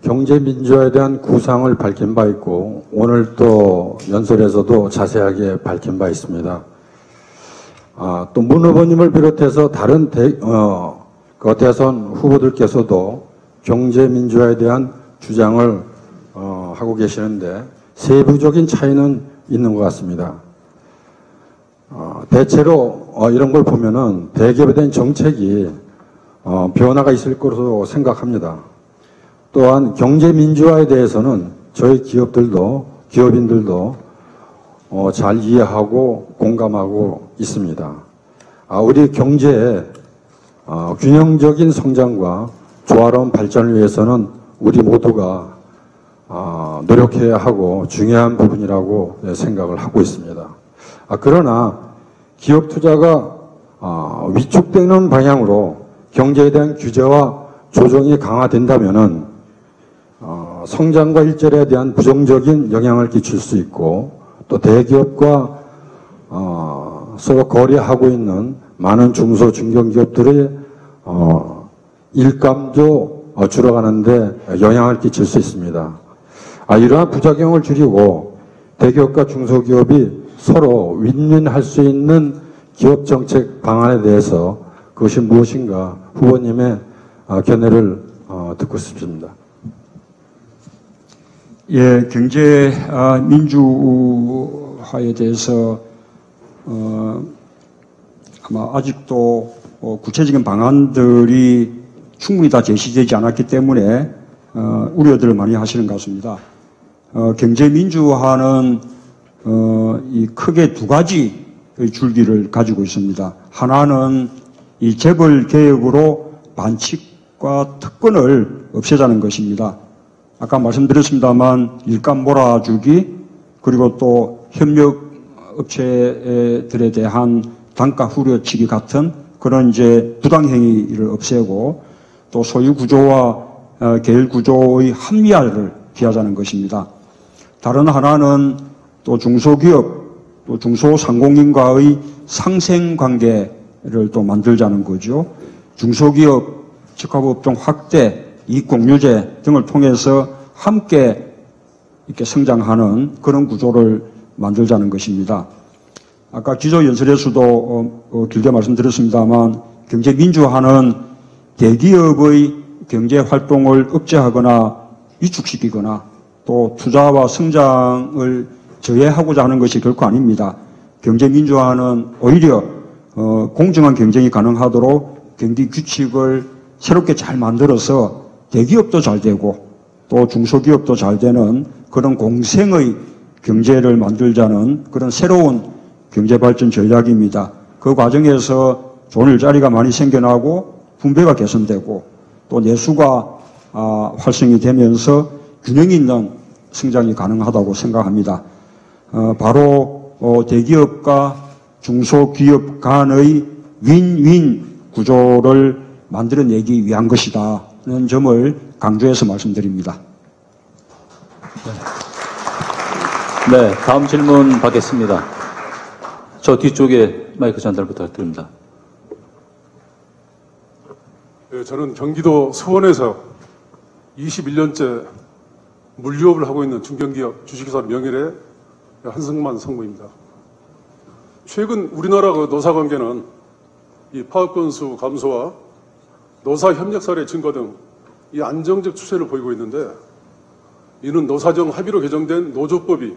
경제민주화에 대한 구상을 밝힌 바 있고 오늘 또 연설에서도 자세하게 밝힌 바 있습니다. 또 문 후보님을 비롯해서 다른 대선 후보들께서도 경제민주화에 대한 주장을 하고 계시는데 세부적인 차이는 있는 것 같습니다. 대체로 이런 걸 보면은 대기업에 대한 정책이 변화가 있을 것으로 생각합니다. 또한 경제민주화에 대해서는 저희 기업인들도 잘 이해하고 공감하고 있습니다. 우리 경제의 균형적인 성장과 조화로운 발전을 위해서는 우리 모두가 노력해야 하고 중요한 부분이라고 생각을 하고 있습니다. 그러나 기업 투자가 위축되는 방향으로 경제에 대한 규제와 조정이 강화된다면은 성장과 일자리에 대한 부정적인 영향을 끼칠 수 있고, 또 대기업과 서로 거래하고 있는 많은 중소 중견기업들의 일감도 줄어가는데 영향을 끼칠 수 있습니다. 이러한 부작용을 줄이고 대기업과 중소기업이 서로 윈윈할 수 있는 기업 정책 방안에 대해서 그것이 무엇인가 후보님의 견해를 듣고 싶습니다. 예, 경제 민주화에 대해서 아마 아직도 구체적인 방안들이 충분히 다 제시되지 않았기 때문에 우려들을 많이 하시는 것 같습니다. 경제 민주화는 이 크게 두 가지의 줄기를 가지고 있습니다. 하나는 이 재벌 개혁으로 반칙과 특권을 없애자는 것입니다. 아까 말씀드렸습니다만 일감 몰아주기, 그리고 또 협력업체들에 대한 단가 후려치기 같은 그런 이제 부당행위를 없애고, 또 소유 구조와 계열 구조의 합리화를 기하자는 것입니다. 다른 하나는 또 중소기업, 또 중소상공인과의 상생관계를 또 만들자는 거죠. 중소기업 적합업종 확대, 이익공유제 등을 통해서 함께 이렇게 성장하는 그런 구조를 만들자는 것입니다. 아까 기조연설에서도 길게 말씀드렸습니다만, 경제민주화는 대기업의 경제활동을 억제하거나 위축시키거나 또 투자와 성장을 저해하고자 하는 것이 결코 아닙니다. 경제민주화는 오히려 공정한 경쟁이 가능하도록 경기 규칙을 새롭게 잘 만들어서 대기업도 잘 되고 또 중소기업도 잘 되는 그런 공생의 경제를 만들자는 그런 새로운 경제발전 전략입니다. 그 과정에서 좋은 일자리가 많이 생겨나고 분배가 개선되고 또 내수가 활성이 되면서 균형 있는 성장이 가능하다고 생각합니다. 바로 대기업과 중소기업 간의 윈윈 구조를 만들어내기 위한 것이다는 점을 강조해서 말씀드립니다. 네, 다음 질문 받겠습니다. 저 뒤쪽에 마이크 전달 부탁드립니다. 네, 저는 경기도 수원에서 21년째 물류업을 하고 있는 중견기업 주식회사 명일의 한승만 상무입니다. 최근 우리나라 노사관계는 이 파업 건수 감소와 노사 협력 사례 증가 등 이 안정적 추세를 보이고 있는데, 이는 노사정 합의로 개정된 노조법이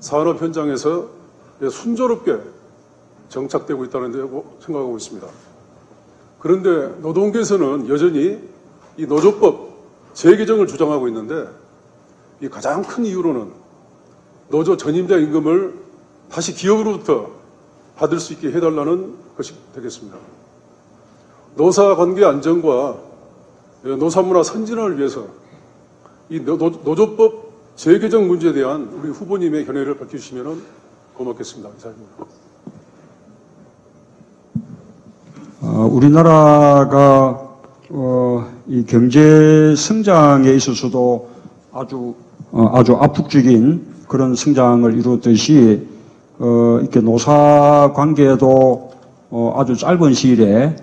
산업 현장에서 순조롭게 정착되고 있다는 데 생각하고 있습니다. 그런데 노동계에서는 여전히 이 노조법 재개정을 주장하고 있는데, 이 가장 큰 이유로는 노조 전임자 임금을 다시 기업으로부터 받을 수 있게 해달라는 것이 되겠습니다. 노사관계 안정과 노사문화 선진화를 위해서 이 노조법 재개정 문제에 대한 우리 후보님의 견해를 밝혀주시면 고맙겠습니다. 이상입니다. 우리나라가 이 경제 성장에 있어서도 아주 압축적인 그런 성장을 이루었듯이 이렇게 노사 관계도 아주 짧은 시일에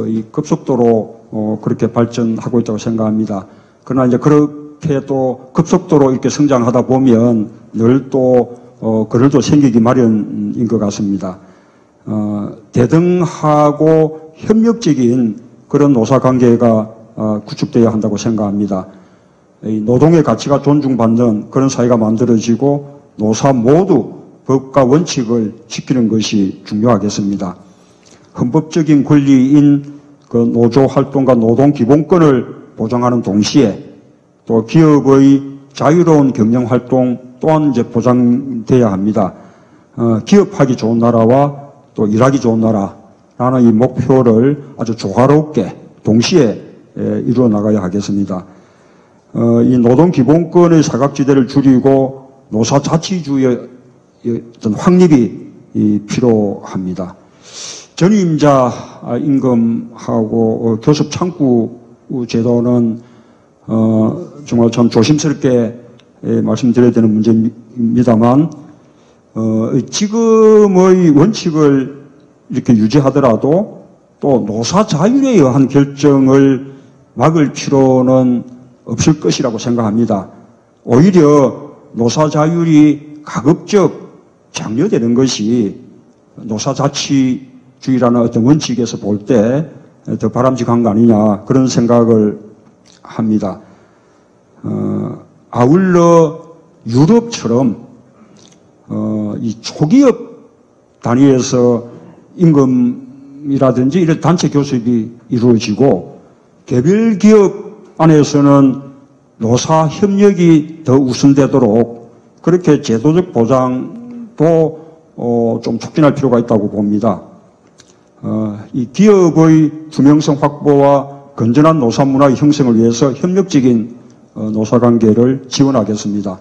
이 급속도로 그렇게 발전하고 있다고 생각합니다. 그러나 이제 그렇게 또 급속도로 이렇게 성장하다 보면 늘 또 그늘도 생기기 마련인 것 같습니다. 대등하고 협력적인 그런 노사 관계가 구축되어야 한다고 생각합니다. 이 노동의 가치가 존중받는 그런 사회가 만들어지고 노사 모두 법과 원칙을 지키는 것이 중요하겠습니다. 헌법적인 권리인 그 노조 활동과 노동 기본권을 보장하는 동시에 또 기업의 자유로운 경영 활동 또한 이제 보장돼야 합니다. 기업하기 좋은 나라와 또 일하기 좋은 나라라는 이 목표를 아주 조화롭게 동시에 이루어 나가야 하겠습니다. 이 노동기본권의 사각지대를 줄이고 노사자치주의의 어떤 확립이 필요합니다. 전임자 임금하고 교섭 창구 제도는 정말 참 조심스럽게 말씀드려야 되는 문제입니다만 지금의 원칙을 이렇게 유지하더라도 또 노사 자율에 의한 결정을 막을 필요는 없을 것이라고 생각합니다. 오히려 노사 자율이 가급적 장려되는 것이 노사자치주의라는 어떤 원칙에서 볼 때 더 바람직한 거 아니냐 그런 생각을 합니다. 아울러 유럽처럼 이 초기업 단위에서 임금이라든지 이런 단체 교섭이 이루어지고 개별 기업 안에서는 노사 협력이 더 우선되도록 그렇게 제도적 보장도 좀 촉진할 필요가 있다고 봅니다. 이 기업의 투명성 확보와 건전한 노사 문화의 형성을 위해서 협력적인 노사관계를 지원하겠습니다.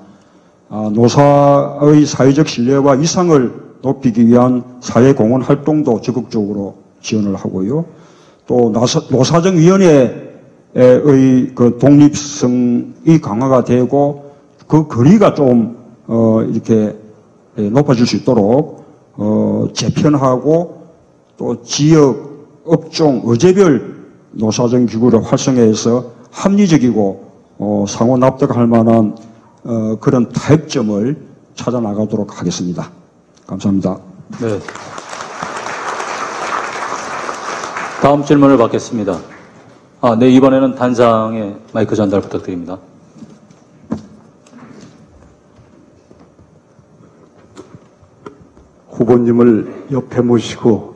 노사의 사회적 신뢰와 위상을 높이기 위한 사회공헌 활동도 적극적으로 지원을 하고요. 또 노사정위원회의 그 독립성이 강화가 되고 그 거리가 좀 이렇게 높아질 수 있도록 재편하고 또 지역, 업종, 의제별 노사정 기구를 활성화해서 합리적이고 상호 납득할 만한 그런 타협점을 찾아 나가도록 하겠습니다. 감사합니다. 네. 다음 질문을 받겠습니다. 네, 이번에는 단상에 마이크 전달 부탁드립니다. 후보님을 옆에 모시고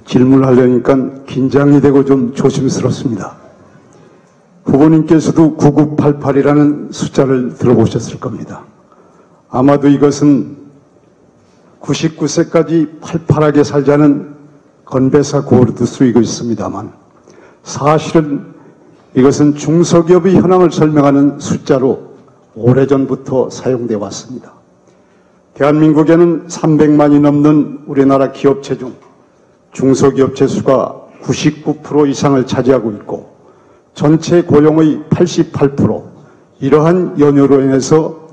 질문하려니까 긴장이 되고 좀 조심스럽습니다. 후보님께서도 9988이라는 숫자를 들어보셨을 겁니다. 아마도 이것은 99세까지 팔팔하게 살자는 건배사 구호로도 쓰이고 있습니다만 사실은 이것은 중소기업의 현황을 설명하는 숫자로 오래전부터 사용되어 왔습니다. 대한민국에는 300만이 넘는 우리나라 기업체 중 중소기업체 수가 99% 이상을 차지하고 있고 전체 고용의 88% 이러한 연유로 인해서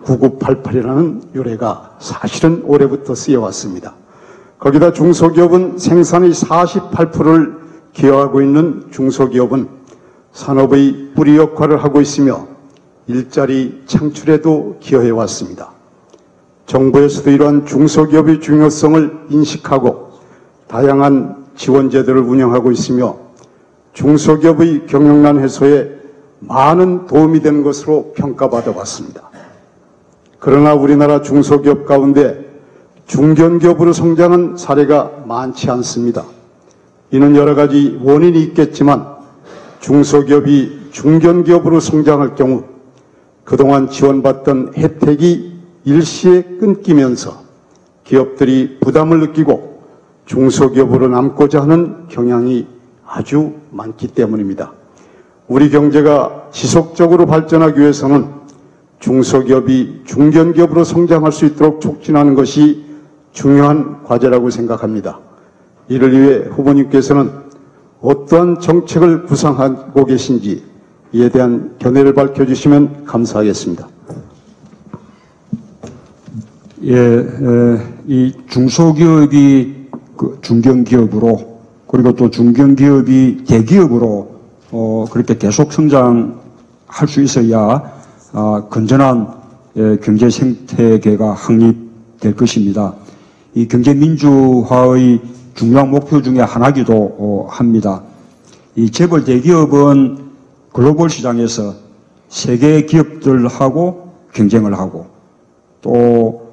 9988이라는 유래가 사실은 올해부터 쓰여왔습니다. 거기다 중소기업은 생산의 48%를 기여하고 있는 중소기업은 산업의 뿌리 역할을 하고 있으며 일자리 창출에도 기여해왔습니다. 정부에서도 이러한 중소기업의 중요성을 인식하고 다양한 지원제도를 운영하고 있으며 중소기업의 경영난 해소에 많은 도움이 되는 것으로 평가받아 왔습니다. 그러나 우리나라 중소기업 가운데 중견기업으로 성장한 사례가 많지 않습니다. 이는 여러 가지 원인이 있겠지만 중소기업이 중견기업으로 성장할 경우 그동안 지원받던 혜택이 일시에 끊기면서 기업들이 부담을 느끼고 중소기업으로 남고자 하는 경향이 아주 많기 때문입니다. 우리 경제가 지속적으로 발전하기 위해서는 중소기업이 중견기업으로 성장할 수 있도록 촉진하는 것이 중요한 과제라고 생각합니다. 이를 위해 후보님께서는 어떠한 정책을 구상하고 계신지 이에 대한 견해를 밝혀주시면 감사하겠습니다. 이 중소기업이 그 중견기업으로 그리고 또 중견기업이 대기업으로 그렇게 계속 성장할 수 있어야 건전한 경제 생태계가 확립될 것입니다. 이 경제 민주화의 중요한 목표 중에 하나기도 합니다. 이 재벌 대기업은 글로벌 시장에서 세계 기업들하고 경쟁을 하고 또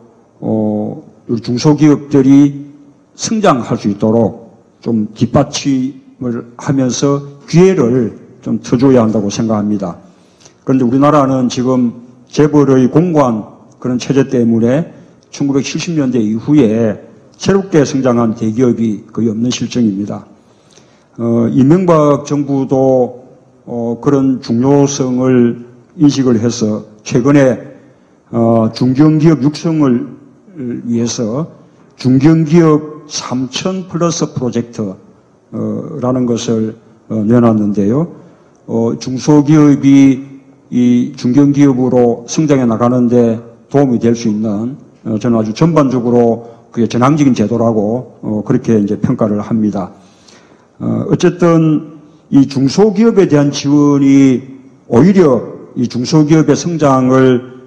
중소기업들이 성장할 수 있도록 좀 뒷받침을 하면서 기회를 좀 터줘야 한다고 생각합니다. 그런데 우리나라는 지금 재벌의 공고한 그런 체제 때문에 1970년대 이후에 새롭게 성장한 대기업이 거의 없는 실정입니다. 이명박 정부도 그런 중요성을 인식을 해서 최근에 중견기업 육성을 위해서 중견기업 3,000 플러스 프로젝트라는 것을 내놨는데요. 중소기업이 이 중견기업으로 성장해 나가는데 도움이 될 수 있는 저는 아주 전반적으로 그게 전향적인 제도라고 그렇게 이제 평가를 합니다. 어쨌든 이 중소기업에 대한 지원이 오히려 이 중소기업의 성장을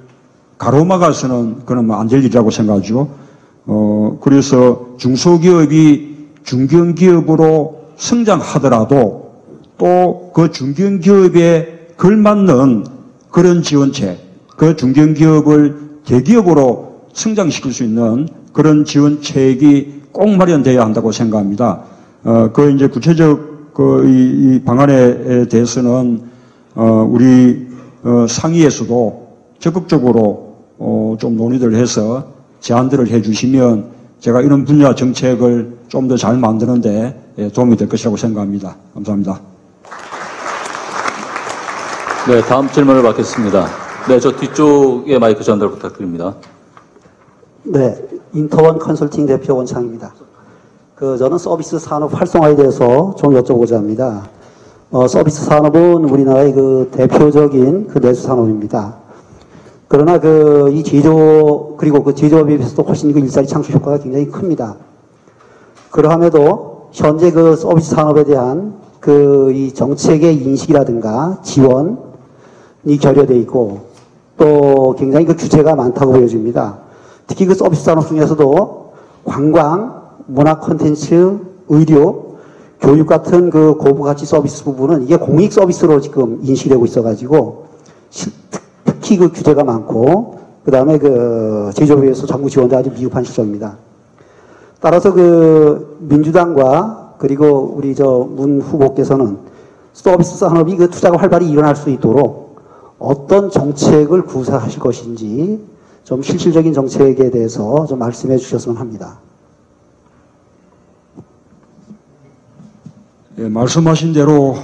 가로막아서는 그건 뭐 안 될 일이라고 생각하죠. 그래서 중소기업이 중견기업으로 성장하더라도 또 그 중견기업에 걸맞는 그런 지원책, 그 중견기업을 대기업으로 성장시킬 수 있는 그런 지원책이 꼭 마련돼야 한다고 생각합니다. 그 이제 구체적 이 방안에 대해서는 우리 상위에서도 적극적으로 좀 논의를 해서 제안들을 해주시면 제가 이런 분야 정책을 좀 더 잘 만드는데 도움이 될 것이라고 생각합니다. 감사합니다. 네, 다음 질문을 받겠습니다. 네, 저 뒤쪽에 마이크 전달 부탁드립니다. 네, 인터원 컨설팅 대표 원창입니다. 저는 서비스 산업 활성화에 대해서 좀 여쭤보고자 합니다. 서비스 산업은 우리나라의 대표적인 내수 산업입니다. 그러나 이 제조, 그리고 제조업에 비해서도 훨씬 일자리 창출 효과가 굉장히 큽니다. 그러함에도 현재 서비스 산업에 대한 이 정책의 인식이라든가 지원이 결여되어 있고 또 굉장히 규제가 많다고 보여집니다. 특히 서비스 산업 중에서도 관광, 문화 콘텐츠, 의료, 교육 같은 고부가치 서비스 부분은 이게 공익 서비스로 지금 인식되고 있어가지고 특히 규제가 많고 그 다음에 제조업에서 정부 지원도 아주 미흡한 실정입니다. 따라서 민주당과 그리고 우리 문 후보께서는 서비스 산업이 투자가 활발히 일어날 수 있도록 어떤 정책을 구사하실 것인지 좀 실질적인 정책에 대해서 좀 말씀해 주셨으면 합니다. 예, 말씀하신 대로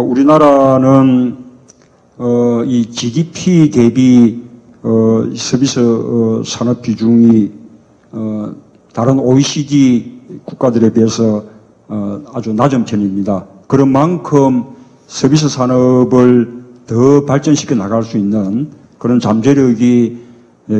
우리나라는 이 GDP 대비 서비스 산업 비중이 다른 OECD 국가들에 비해서 아주 낮은 편입니다. 그런 만큼 서비스 산업을 더 발전시켜 나갈 수 있는 그런 잠재력이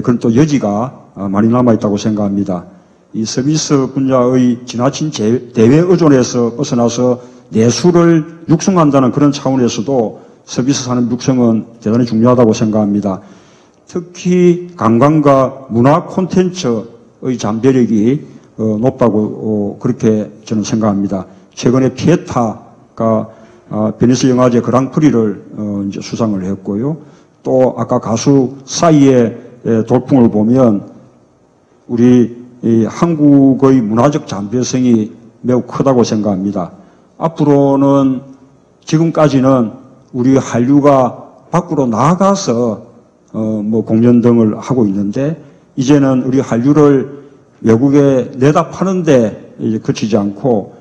그런 또 여지가 많이 남아 있다고 생각합니다. 이 서비스 분야의 지나친 대외 의존에서 벗어나서 내수를 육성한다는 그런 차원에서도 서비스 산업 육성은 대단히 중요하다고 생각합니다. 특히 관광과 문화 콘텐츠의 잠재력이 높다고 그렇게 저는 생각합니다. 최근에 피에타가 베니스 영화제 그랑프리를 이제 수상을 했고요. 또 아까 가수 싸이의 돌풍을 보면 우리 한국의 문화적 잠재성이 매우 크다고 생각합니다. 앞으로는 지금까지는 우리 한류가 밖으로 나가서 공연 등을 하고 있는데 이제는 우리 한류를 외국에 내다 파는데 이제 그치지 않고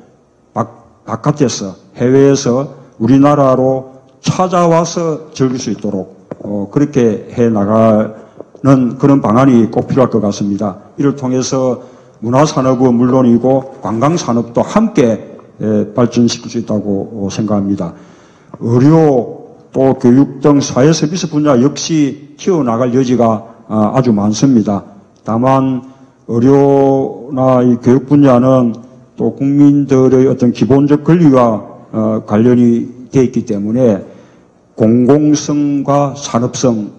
바깥에서 해외에서 우리나라로 찾아와서 즐길 수 있도록 그렇게 해 나가는 그런 방안이 꼭 필요할 것 같습니다. 이를 통해서 문화산업은 물론이고 관광산업도 함께 발전시킬 수 있다고 생각합니다. 의료 또 교육 등 사회 서비스 분야 역시 키워나갈 여지가 아주 많습니다. 다만 의료나 이 교육 분야는 또 국민들의 어떤 기본적 권리와 관련이 되어 있기 때문에 공공성과 산업성의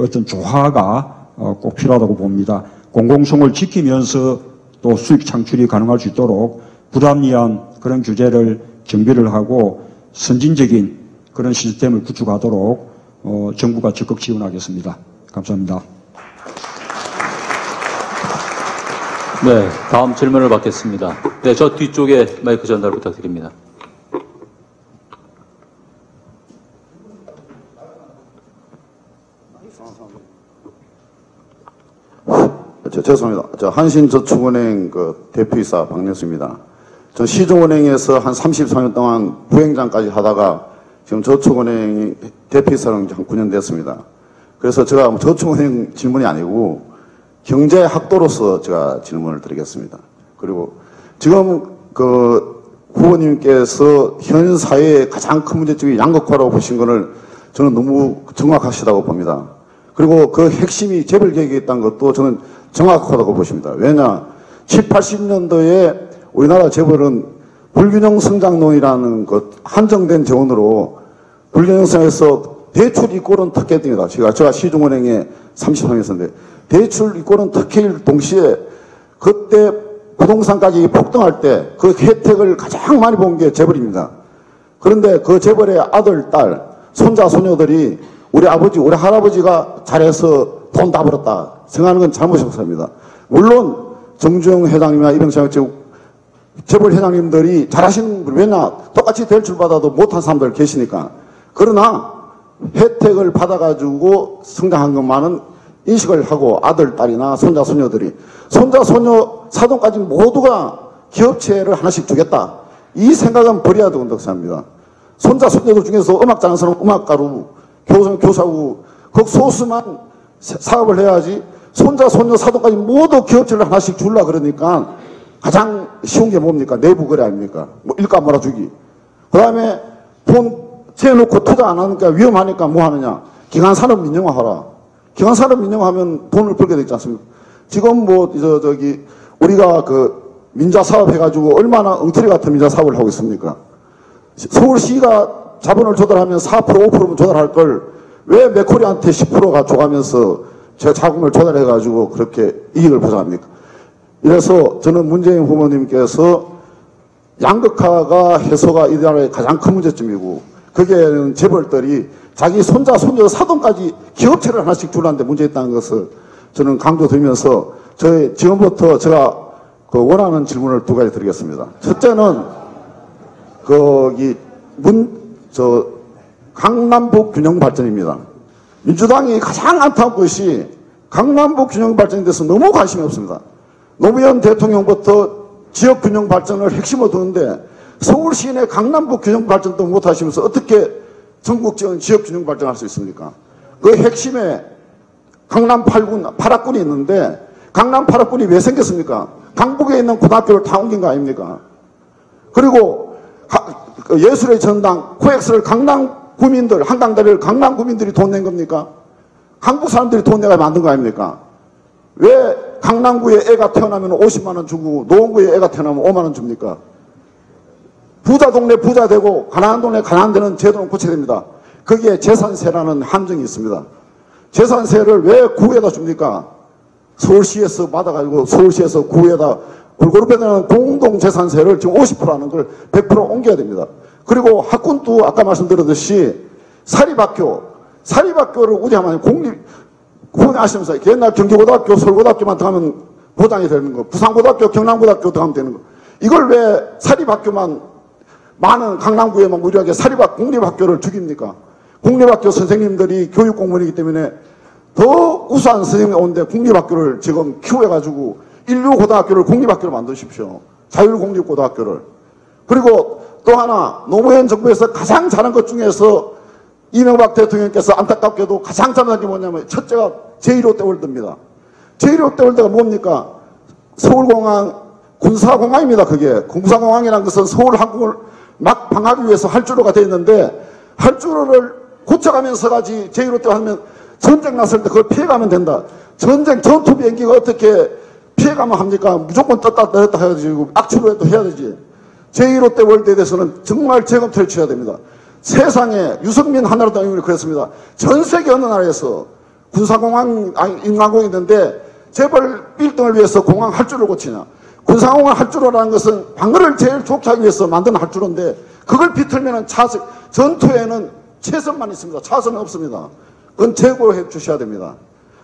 어떤 조화가 꼭 필요하다고 봅니다. 공공성을 지키면서 또 수익 창출이 가능할 수 있도록 불합리한 그런 규제를 정비를 하고 선진적인 그런 시스템을 구축하도록 정부가 적극 지원하겠습니다. 감사합니다. 네, 다음 질문을 받겠습니다. 네, 저 뒤쪽에 마이크 전달 부탁드립니다. 죄송합니다. 저 한신저축은행 대표이사 박명수입니다. 전 시중은행에서 한 34년 동안 부행장까지 하다가 지금 저축은행 대표이사로 한 9년 됐습니다. 그래서 제가 저축은행 질문이 아니고 경제학도로서 제가 질문을 드리겠습니다. 그리고 지금 그 후보님께서 현 사회의 가장 큰 문제점이 양극화라고 보신 것을 저는 너무 정확하시다고 봅니다. 그리고 그 핵심이 재벌개혁에 있다는 것도 저는 정확하다고 보십니다. 왜냐, 70, 80년도에 우리나라 재벌은 불균형 성장론이라는 것, 한정된 재원으로 불균형 성장에서 대출 이꼴은 특혜입니다. 제가 시중은행에 33년 있었는데, 대출 이꼴은 특혜일 동시에 그때 부동산 가격이 폭등할 때 그 혜택을 가장 많이 본 게 재벌입니다. 그런데 그 재벌의 아들, 딸, 손자, 소녀들이 우리 아버지, 우리 할아버지가 잘해서 돈 다 벌었다 생각하는 건 잘못입니다. 물론 정주영 회장님이나 이병철 재벌 회장님들이 잘하시는 분, 왜냐 똑같이 대출 받아도 못한 사람들 계시니까. 그러나 혜택을 받아가지고 성장한 것만은 인식을 하고 아들, 딸이나 손자, 소녀들이 손자, 소녀, 사돈까지 모두가 기업체를 하나씩 주겠다. 이 생각은 버려야 된다고 생각합니다. 손자, 손녀들 중에서 음악 잘하는 사람은 음악가로, 교사고, 극소수만 사업을 해야지 손자, 손녀, 사돈까지 모두 기업체를 하나씩 주려고 그러니까 가장 쉬운 게 뭡니까? 내부 거래 아닙니까? 뭐 일감 몰아주기. 그 다음에 돈 채워놓고 투자 안 하니까 위험하니까 뭐 하느냐? 기관산업 민영화하라. 기관산업 민영화하면 돈을 벌게 되지 않습니까? 지금 뭐, 우리가 그 민자 사업 해가지고 얼마나 엉터리 같은 민자 사업을 하고 있습니까? 서울시가 자본을 조달하면 4%, 5%면 조달할 걸 왜 맥코리한테 10%가 줘가면서 자금을 조달해가지고 그렇게 이익을 보장합니까? 이래서 저는 문재인 후보님께서 양극화가 해소가 이 나라의 가장 큰 문제점이고, 거기에는 재벌들이 자기 손자, 손녀, 사돈까지 기업체를 하나씩 주려는데 문제 있다는 것을 저는 강조드리면서 지금부터 제가 그 원하는 질문을 두 가지 드리겠습니다. 첫째는 강남북 균형 발전입니다. 민주당이 가장 안타까운 것이 강남북 균형 발전에 대해서 너무 관심이 없습니다. 노무현 대통령부터 지역 균형 발전을 핵심으로 두는데 서울 시내 강남북 균형 발전도 못 하시면서 어떻게 전국적인 지역 균형 발전할 수 있습니까? 그 핵심에 강남 8학군이 있는데 강남 8학군이 왜 생겼습니까? 강북에 있는 고등학교를 다 옮긴 거 아닙니까? 그리고 예술의 전당 코엑스를 강남 구민들, 한강다리를 강남 구민들이 돈 낸 겁니까? 한국 사람들이 돈 내가 만든 거 아닙니까? 왜 강남구에 애가 태어나면 50만 원 주고 노원구에 애가 태어나면 5만 원 줍니까? 부자 동네 부자 되고 가난한 동네 가난한 데는 제도는 고쳐야 됩니다. 거기에 재산세라는 함정이 있습니다. 재산세를 왜 구에다 줍니까? 서울시에서 받아가지고 서울시에서 구에다 골고루 빼내는 공동재산세를 지금 50%하는 걸 100% 옮겨야 됩니다. 그리고 학군도 아까 말씀드렸듯이 사립학교를 우대하면 공립하시면서 옛날 경기고등학교, 서울고등학교만 들어가면 보장이 되는 거, 부산고등학교, 경남고등학교 들어가면 되는 거. 이걸 왜 사립학교만 많은 강남구에만 무리하게 공립학교를 죽입니까? 공립학교 선생님들이 교육공무원이기 때문에 더 우수한 선생님이 오는데 공립학교를 지금 키워가지고 인류고등학교를 공립학교로 만드십시오. 자율공립고등학교를. 그리고 또 하나 노무현 정부에서 가장 잘한 것 중에서 이명박 대통령께서 안타깝게도 가장 잘한 게 뭐냐면 첫째가 제1롯데월드입니다. 제1롯데월드가 뭡니까? 서울공항 군사공항입니다. 그게 군사공항이라는 것은 서울 항공을 막 방하기 위해서 활주로가 되어 있는데 활주로를 고쳐가면서 가지 제1롯데 하면 전쟁 났을 때 그걸 피해가면 된다. 전투 비행기가 어떻게 피해가면 합니까? 무조건 떴다 내렸다 해야지. 악취로 해야 되지. 제1롯데월드에 대해서는 정말 재검토를 쳐야 됩니다. 세상에 유승민 한나라당 의원이 그랬습니다. 전 세계 어느 나라에서 군사공항, 인공항공이 있는데 재벌 빌딩을 위해서 공항 활주로를 고치냐. 군사공항 활주로라는 것은 방어를 제일 좋게 하기 위해서 만든 활주로인데 그걸 비틀면 전투에는 최선만 있습니다. 차선은 없습니다. 그건 제고해 주셔야 됩니다.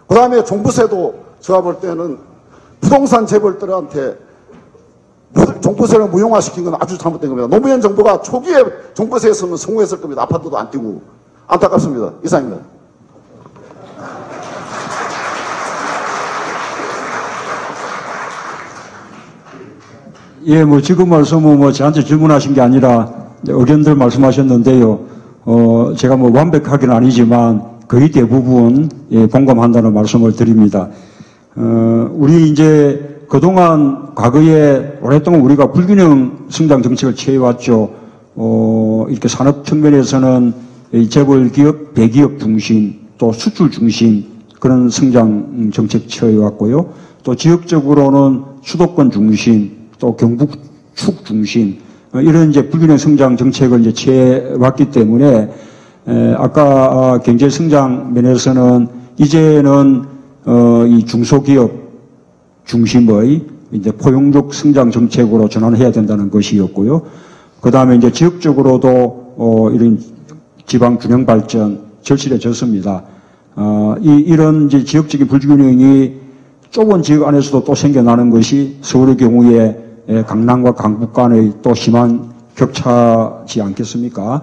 그 다음에 종부세도 제가 볼 때는 부동산 재벌들한테 종부세를 무용화시킨 건 아주 잘못된 겁니다. 노무현 정부가 초기에 종부세였으면 성공했을 겁니다. 아파트도 안 띄고. 안타깝습니다. 이상입니다. 예, 지금 말씀은 저한테 질문하신 게 아니라 의견들 말씀하셨는데요. 제가 뭐 완벽하게는 아니지만 거의 대부분 예, 공감한다는 말씀을 드립니다. 우리 이제 그동안 과거에 오랫동안 우리가 불균형 성장 정책을 취해왔죠. 이렇게 산업 측면에서는 이 재벌 기업, 대기업 중심, 또 수출 중심 그런 성장 정책 취해왔고요. 또 지역적으로는 수도권 중심, 또 경북축 중심 이런 이제 불균형 성장 정책을 이제 취해왔기 때문에 아까 경제 성장 면에서는 이제는 이 중소기업 중심의 이제 포용적 성장 정책으로 전환해야 된다는 것이었고요. 그 다음에 이제 지역적으로도 이런 지방 균형 발전 절실해졌습니다. 이런 이제 지역적인 불균형이 좁은 지역 안에서도 또 생겨나는 것이 서울의 경우에 강남과 강북 간의 또 심한 격차지 않겠습니까?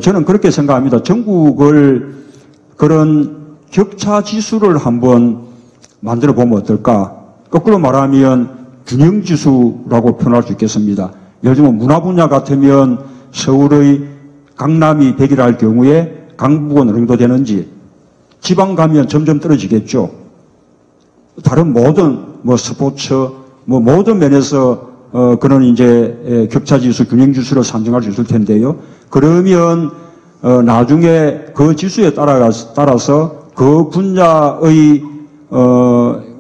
저는 그렇게 생각합니다. 전국을 그런 격차 지수를 한번 만들어 보면 어떨까? 거꾸로 말하면 균형 지수라고 표현할 수 있겠습니다. 예를 들면 문화 분야 같으면 서울의 강남이 100이라 할 경우에 강북은 어느 정도 되는지 지방 가면 점점 떨어지겠죠. 다른 모든 뭐 스포츠 뭐 모든 면에서 그런 이제 격차 지수, 균형 지수를 산정할 수 있을 텐데요. 그러면 나중에 그 지수에 따라서 그 분야의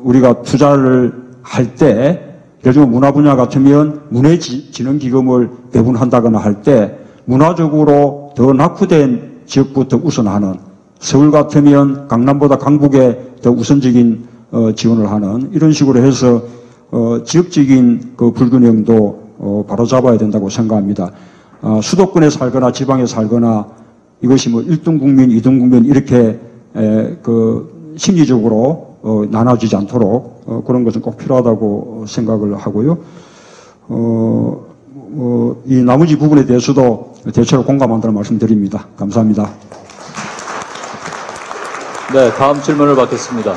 우리가 투자를 할 때 예를 들면 문화 분야 같으면 문화진흥기금을 배분한다거나 할 때 문화적으로 더 낙후된 지역부터 우선하는 서울 같으면 강남보다 강북에 더 우선적인 지원을 하는 이런 식으로 해서 지역적인 그 불균형도 바로잡아야 된다고 생각합니다. 수도권에 살거나 지방에 살거나 이것이 뭐 1등 국민, 2등 국민 이렇게 그 심리적으로 나눠지지 않도록 그런 것은 꼭 필요하다고 생각을 하고요. 이 나머지 부분에 대해서도 대체로 공감한다는 말씀드립니다. 감사합니다. 네, 다음 질문을 받겠습니다.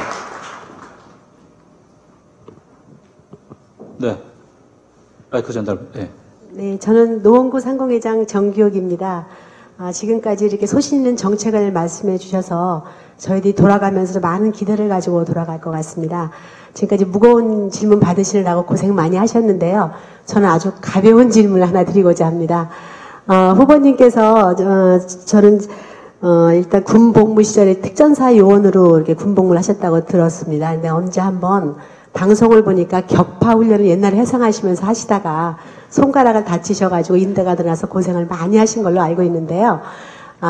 네, 마이크 전달. 네. 네, 저는 노원구 상공회장 정기옥입니다. 지금까지 이렇게 소신 있는 정책을 말씀해 주셔서 저희들이 돌아가면서 많은 기대를 가지고 돌아갈 것 같습니다. 지금까지 무거운 질문 받으시느라고 고생 많이 하셨는데요. 저는 아주 가벼운 질문을 하나 드리고자 합니다. 후보님께서 저는 일단 군 복무 시절에 특전사 요원으로 이렇게 군 복무를 하셨다고 들었습니다. 근데 언제 한번 방송을 보니까 격파 훈련을 옛날에 해상하시면서 하시다가 손가락을 다치셔가지고 인대가 들어가서 고생을 많이 하신 걸로 알고 있는데요.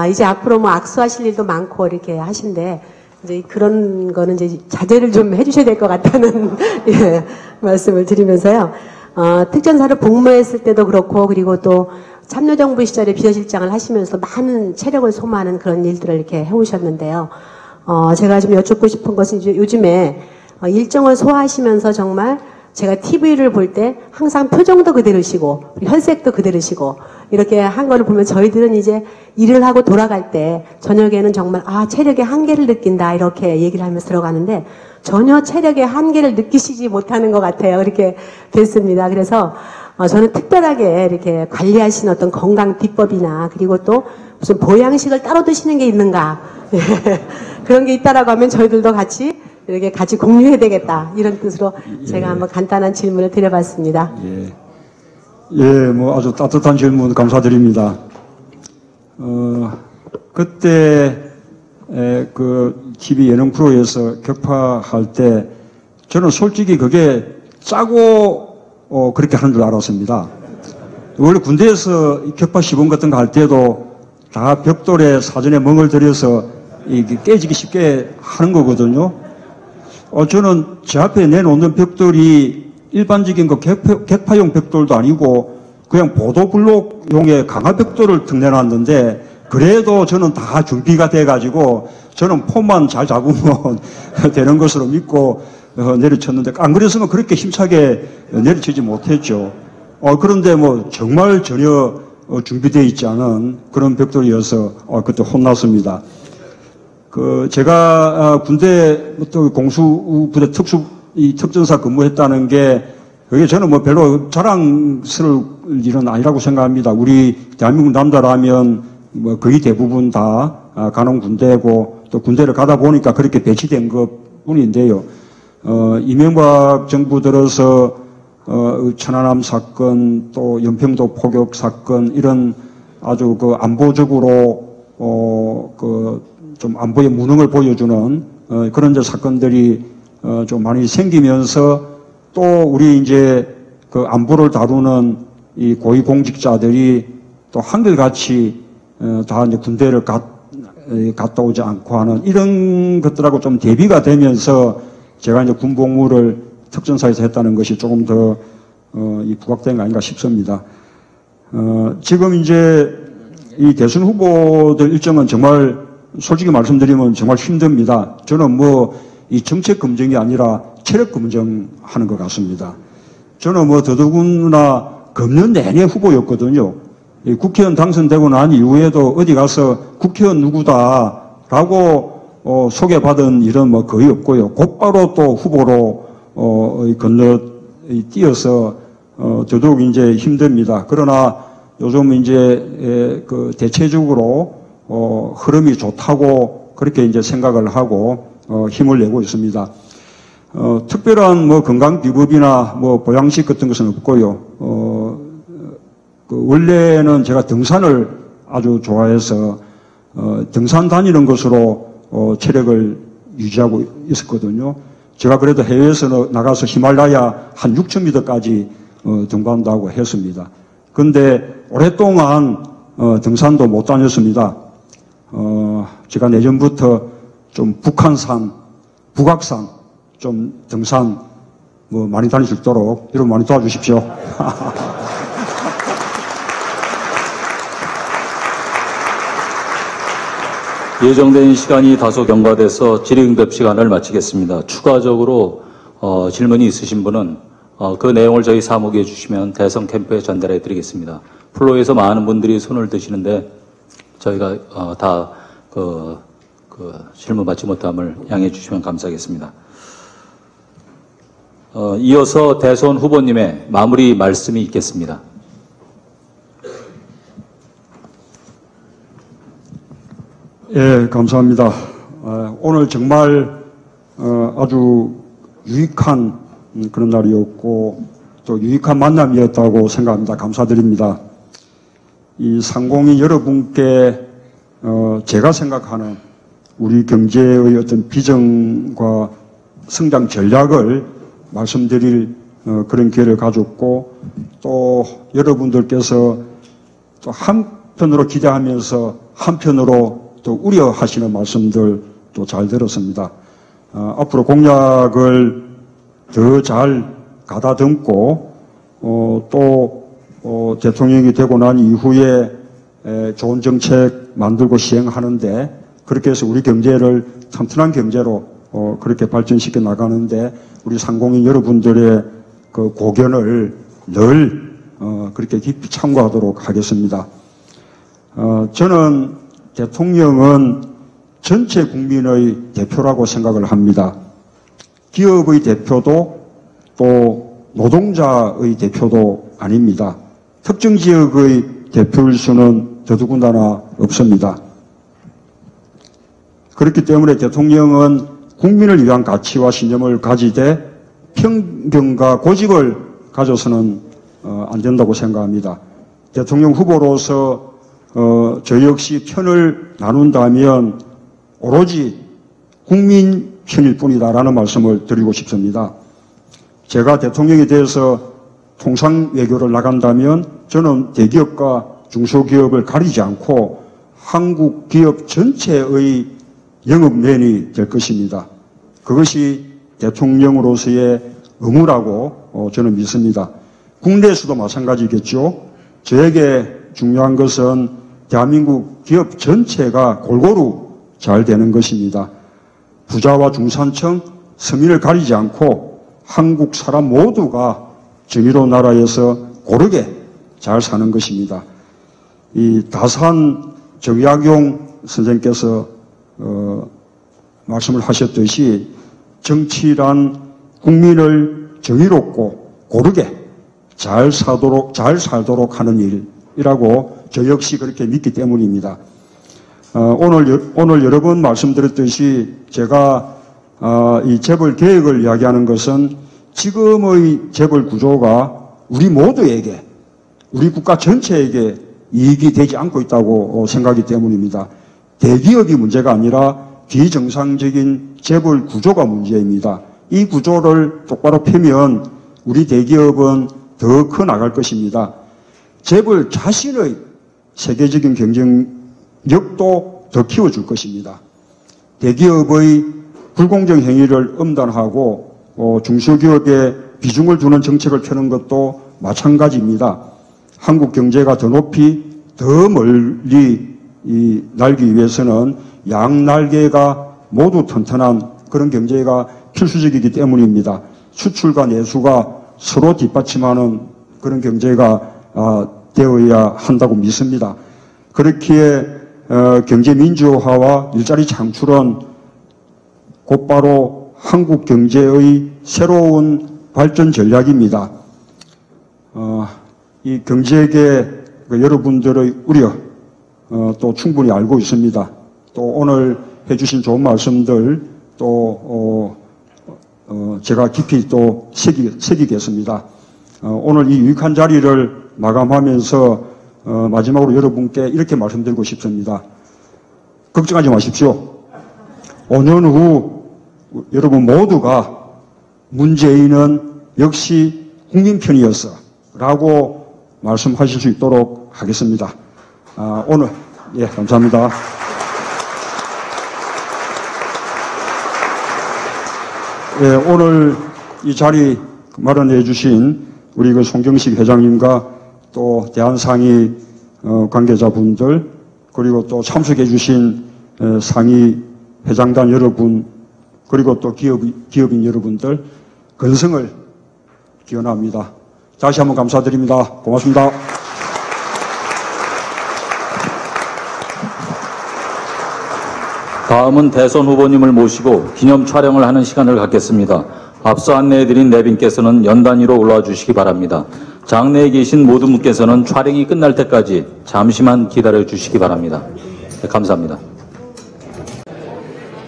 이제 앞으로 뭐 악수하실 일도 많고 이렇게 하신데 이제 그런 거는 이제 자제를 좀 해주셔야 될 것 같다는 예, 말씀을 드리면서요. 특전사를 복무했을 때도 그렇고 그리고 또 참여정부 시절에 비서실장을 하시면서 많은 체력을 소모하는 그런 일들을 이렇게 해오셨는데요. 제가 좀 여쭙고 싶은 것은 이제 요즘에 일정을 소화하시면서 정말 제가 TV를 볼 때 항상 표정도 그대로시고 혈색도 그대로시고 이렇게 한 거를 보면 저희들은 이제 일을 하고 돌아갈 때 저녁에는 정말 체력의 한계를 느낀다 이렇게 얘기를 하면서 들어가는데 전혀 체력의 한계를 느끼시지 못하는 것 같아요. 이렇게 됐습니다. 그래서 저는 특별하게 이렇게 관리하신 어떤 건강 비법이나 그리고 또 무슨 보양식을 따로 드시는 게 있는가 그런 게 있다라고 하면 저희들도 같이 이렇게 같이 공유해야 되겠다 이런 뜻으로 제가 한번 간단한 질문을 드려봤습니다. 뭐 아주 따뜻한 질문 감사드립니다. 그때 그 TV 예능 프로에서 격파할 때 저는 솔직히 그게 짜고 그렇게 하는 줄 알았습니다. 원래 군대에서 격파 시범 같은 거 할 때도 다 벽돌에 사전에 멍을 들여서 이게 깨지기 쉽게 하는 거거든요. 저는 제 앞에 내놓는 벽돌이 일반적인 그 격파용 벽돌도 아니고 그냥 보도블록용의 강화벽돌을 턱 내놨는데 그래도 저는 다 준비가 돼가지고 저는 폼만 잘 잡으면 되는 것으로 믿고 내려쳤는데 안 그랬으면 그렇게 힘차게 내려치지 못했죠. 그런데 뭐 정말 전혀 준비되어 있지 않은 그런 벽돌이어서 그때 혼났습니다. 제가 군대 또 공수부대 특전사 근무했다는 게 그게 저는 뭐 별로 자랑스러울 일은 아니라고 생각합니다. 우리 대한민국 남자라면 뭐 거의 대부분 다 간혹 군대고 또 군대를 가다 보니까 그렇게 배치된 것뿐인데요. 이명박 정부 들어서 천안함 사건 또 연평도 포격 사건 이런 아주 그 안보적으로 좀 안보의 무능을 보여주는 그런 이제 사건들이 좀 많이 생기면서 또 우리 이제 그 안보를 다루는 이 고위공직자들이 또 한결같이 다 이제 군대를 갔다 오지 않고 하는 이런 것들하고 좀 대비가 되면서 제가 이제 군복무를 특전사에서 했다는 것이 조금 더 부각된 거 아닌가 싶습니다. 지금 이제 이 대선 후보들 일정은 정말 솔직히 말씀드리면 정말 힘듭니다. 저는 뭐 이 정책 검증이 아니라 체력 검증하는 것 같습니다. 저는 뭐 더더군다나 금년 내내 후보였거든요. 국회의원 당선되고 난 이후에도 어디 가서 국회의원 누구다라고 소개받은 일은 뭐 거의 없고요. 곧바로 또 후보로 뛰어서 더더욱 이제 힘듭니다. 그러나 요즘 이제 그 대체적으로 흐름이 좋다고 그렇게 이제 생각을 하고 힘을 내고 있습니다. 특별한 뭐 건강 비법이나 뭐 보양식 같은 것은 없고요. 원래는 제가 등산을 아주 좋아해서 등산 다니는 것으로 체력을 유지하고 있었거든요. 제가 그래도 해외에서 나가서 히말라야 한 6,000m까지 등반도 했습니다. 그런데 오랫동안 등산도 못 다녔습니다. 제가 내년부터 좀 북한산, 북악산 좀 등산 뭐 많이 다닐 수 있도록 여러분 많이 도와주십시오. 예정된 시간이 다소 경과돼서 질의응답 시간을 마치겠습니다. 추가적으로 질문이 있으신 분은 그 내용을 저희 사무국에 주시면 대선 캠프에 전달해 드리겠습니다. 플로에서 많은 분들이 손을 드시는데 저희가 다 질문 받지 못함을 양해해 주시면 감사하겠습니다. 이어서 대선 후보님의 마무리 말씀이 있겠습니다. 예, 감사합니다. 오늘 정말 아주 유익한 그런 날이었고 또 유익한 만남이었다고 생각합니다. 감사드립니다. 이 상공인 여러분께 제가 생각하는 우리 경제의 어떤 비전과 성장 전략을 말씀드릴 그런 기회를 가졌고 또 여러분들께서 또 한편으로 기대하면서 한편으로 또 우려하시는 말씀들 또 잘 들었습니다. 앞으로 공약을 더 잘 가다듬고 또 대통령이 되고 난 이후에 좋은 정책 만들고 시행하는데 그렇게 해서 우리 경제를 튼튼한 경제로 그렇게 발전시켜 나가는데 우리 상공인 여러분들의 그 고견을 늘 그렇게 깊이 참고하도록 하겠습니다. 저는 대통령은 전체 국민의 대표라고 생각을 합니다. 기업의 대표도 또 노동자의 대표도 아닙니다. 특정 지역의 대표일 수는 더더군다나 없습니다. 그렇기 때문에 대통령은 국민을 위한 가치와 신념을 가지되 편견과 고집을 가져서는 안 된다고 생각합니다. 대통령 후보로서 저 역시 편을 나눈다면 오로지 국민 편일 뿐이다라는 말씀을 드리고 싶습니다. 제가 대통령에 대해서 통상 외교를 나간다면 저는 대기업과 중소기업을 가리지 않고 한국 기업 전체의 영업맨이 될 것입니다. 그것이 대통령으로서의 의무라고 저는 믿습니다. 국내에서도 마찬가지겠죠. 저에게 중요한 것은 대한민국 기업 전체가 골고루 잘 되는 것입니다. 부자와 중산층, 서민을 가리지 않고 한국 사람 모두가 정의로운 나라에서 고르게 잘 사는 것입니다. 이 다산 정약용 선생께서 말씀을 하셨듯이 정치란 국민을 정의롭고 고르게 잘 살도록 하는 일이라고 저 역시 그렇게 믿기 때문입니다. 오늘 여러 번 말씀드렸듯이 제가 이 재벌 개혁을 이야기하는 것은 지금의 재벌 구조가 우리 모두에게, 우리 국가 전체에게 이익이 되지 않고 있다고 생각하기 때문입니다. 대기업이 문제가 아니라 비정상적인 재벌 구조가 문제입니다. 이 구조를 똑바로 펴면 우리 대기업은 더 커 나갈 것입니다. 재벌 자신의 세계적인 경쟁력도 더 키워줄 것입니다. 대기업의 불공정 행위를 엄단하고 중소기업에 비중을 두는 정책을 펴는 것도 마찬가지입니다. 한국 경제가 더 높이 더 멀리 날기 위해서는 양날개가 모두 튼튼한 그런 경제가 필수적이기 때문입니다. 수출과 내수가 서로 뒷받침하는 그런 경제가 되어야 한다고 믿습니다. 그렇기에 경제 민주화와 일자리 창출은 곧바로 한국 경제의 새로운 발전 전략입니다. 이 경제계 여러분들의 우려 또 충분히 알고 있습니다. 또 오늘 해주신 좋은 말씀들 또 제가 깊이 또 새기겠습니다. 오늘 이 유익한 자리를 마감하면서 마지막으로 여러분께 이렇게 말씀드리고 싶습니다. 걱정하지 마십시오. 5년 후 여러분 모두가 문재인은 역시 국민 편이었어 라고 말씀하실 수 있도록 하겠습니다. 오늘 감사합니다. 오늘 이 자리 마련해 주신 우리 송경식 회장님과 또 대한상의 관계자분들 그리고 또 참석해 주신 상의 회장단 여러분 그리고 또 기업인 여러분들 건승을 기원합니다. 다시 한번 감사드립니다. 고맙습니다. 다음은 대선 후보님을 모시고 기념 촬영을 하는 시간을 갖겠습니다. 앞서 안내해드린 내빈께서는 연단위로 올라와 주시기 바랍니다. 장내에 계신 모든 분께서는 촬영이 끝날 때까지 잠시만 기다려 주시기 바랍니다. 네, 감사합니다.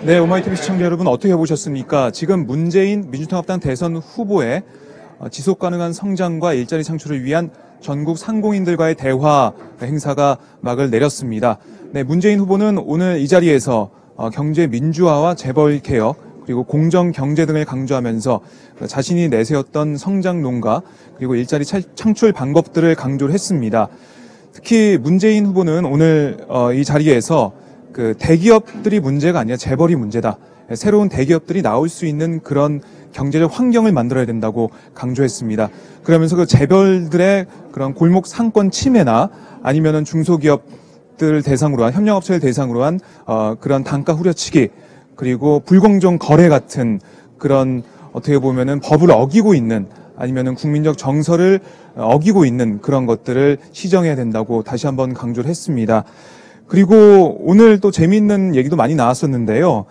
네, 오마이TV 시청자 여러분 어떻게 보셨습니까? 지금 문재인 민주통합당 대선 후보의 지속가능한 성장과 일자리 창출을 위한 전국 상공인들과의 대화 행사가 막을 내렸습니다. 네, 문재인 후보는 오늘 이 자리에서 경제 민주화와 재벌 개혁 그리고 공정 경제 등을 강조하면서 자신이 내세웠던 성장 논가 그리고 일자리 창출 방법들을 강조를 했습니다. 특히 문재인 후보는 오늘 이 자리에서 그 대기업들이 문제가 아니라 재벌이 문제다. 새로운 대기업들이 나올 수 있는 그런 경제적 환경을 만들어야 된다고 강조했습니다. 그러면서 그 재벌들의 그런 골목 상권 침해나 아니면은 중소기업들 대상으로 한 협력업체를 대상으로 한 그런 단가 후려치기 그리고 불공정 거래 같은 그런 어떻게 보면은 법을 어기고 있는 아니면은 국민적 정서를 어기고 있는 그런 것들을 시정해야 된다고 다시 한번 강조를 했습니다. 그리고 오늘 또 재미있는 얘기도 많이 나왔었는데요.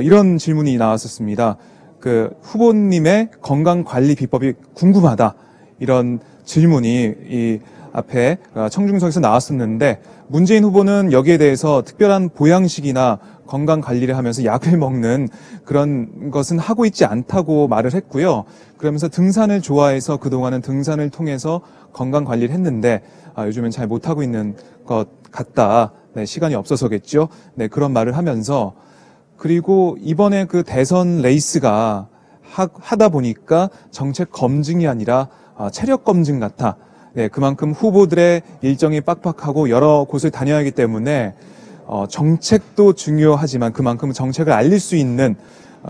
이런 질문이 나왔었습니다. 그 후보님의 건강관리 비법이 궁금하다. 이런 질문이 이 앞에 청중석에서 나왔었는데 문재인 후보는 여기에 대해서 특별한 보양식이나 건강관리를 하면서 약을 먹는 그런 것은 하고 있지 않다고 말을 했고요. 그러면서 등산을 좋아해서 그동안은 등산을 통해서 건강관리를 했는데 요즘엔 잘 못하고 있는 것 같다. 네, 시간이 없어서겠죠. 네, 그런 말을 하면서 그리고 이번에 그 대선 레이스가 하다 보니까 정책 검증이 아니라 체력 검증 같아. 네, 그만큼 후보들의 일정이 빡빡하고 여러 곳을 다녀야 하기 때문에 정책도 중요하지만 그만큼 정책을 알릴 수 있는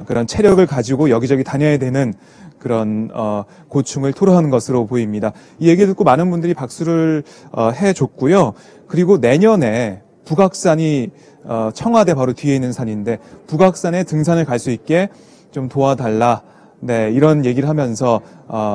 그런 체력을 가지고 여기저기 다녀야 되는 그런 고충을 토로하는 것으로 보입니다. 이 얘기 듣고 많은 분들이 박수를 해줬고요. 그리고 내년에 북악산이 청와대 바로 뒤에 있는 산인데 북악산에 등산을 갈 수 있게 좀 도와달라. 네, 이런 얘기를 하면서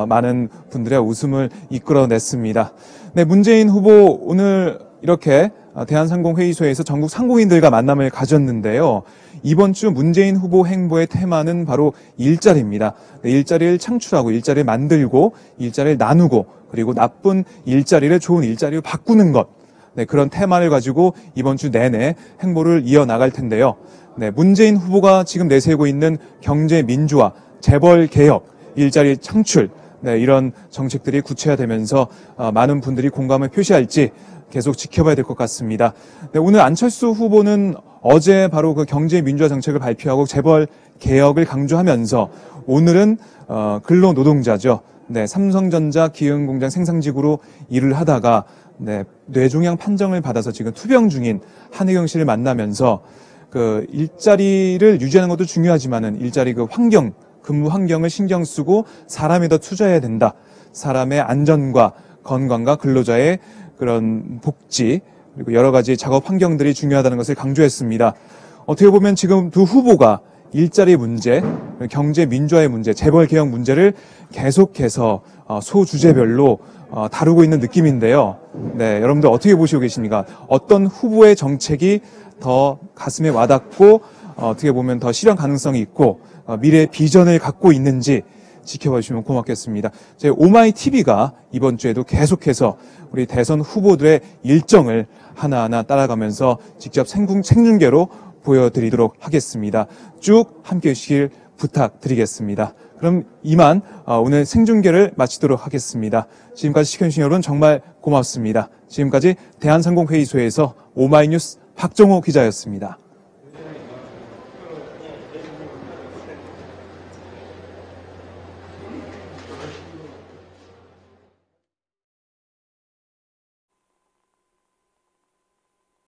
많은 분들의 웃음을 이끌어냈습니다. 네, 문재인 후보 오늘 이렇게 대한상공회의소에서 전국 상공인들과 만남을 가졌는데요. 이번 주 문재인 후보 행보의 테마는 바로 일자리입니다. 네, 일자리를 창출하고 일자리를 만들고 일자리를 나누고 그리고 나쁜 일자리를 좋은 일자리로 바꾸는 것. 네, 그런 테마를 가지고 이번 주 내내 행보를 이어나갈 텐데요. 네, 문재인 후보가 지금 내세우고 있는 경제 민주화, 재벌 개혁, 일자리 창출, 네, 이런 정책들이 구체화되면서 많은 분들이 공감을 표시할지 계속 지켜봐야 될 것 같습니다. 네, 오늘 안철수 후보는 어제 바로 그 경제 민주화 정책을 발표하고 재벌 개혁을 강조하면서 오늘은 근로노동자죠. 네, 삼성전자 기흥공장 생산직으로 일을 하다가 네, 뇌종양 판정을 받아서 지금 투병 중인 한혜경 씨를 만나면서 그 일자리를 유지하는 것도 중요하지만은 일자리 그 환경, 근무 환경을 신경 쓰고 사람에 더 투자해야 된다. 사람의 안전과 건강과 근로자의 그런 복지 그리고 여러 가지 작업 환경들이 중요하다는 것을 강조했습니다. 어떻게 보면 지금 두 후보가 일자리 문제, 경제 민주화의 문제, 재벌 개혁 문제를 계속해서 소주제별로 다루고 있는 느낌인데요. 네, 여러분들 어떻게 보시고 계십니까? 어떤 후보의 정책이 더 가슴에 와닿고 어떻게 보면 더 실현 가능성이 있고 미래의 비전을 갖고 있는지 지켜봐 주시면 고맙겠습니다. 저희 오마이TV가 이번 주에도 계속해서 우리 대선 후보들의 일정을 하나하나 따라가면서 직접 생중계로 보여드리도록 하겠습니다. 쭉 함께해 주시길 부탁드리겠습니다. 그럼 이만 오늘 생중계를 마치도록 하겠습니다. 지금까지 시청해주신 여러분 정말 고맙습니다. 지금까지 대한상공회의소에서 오마이뉴스 박정호 기자였습니다.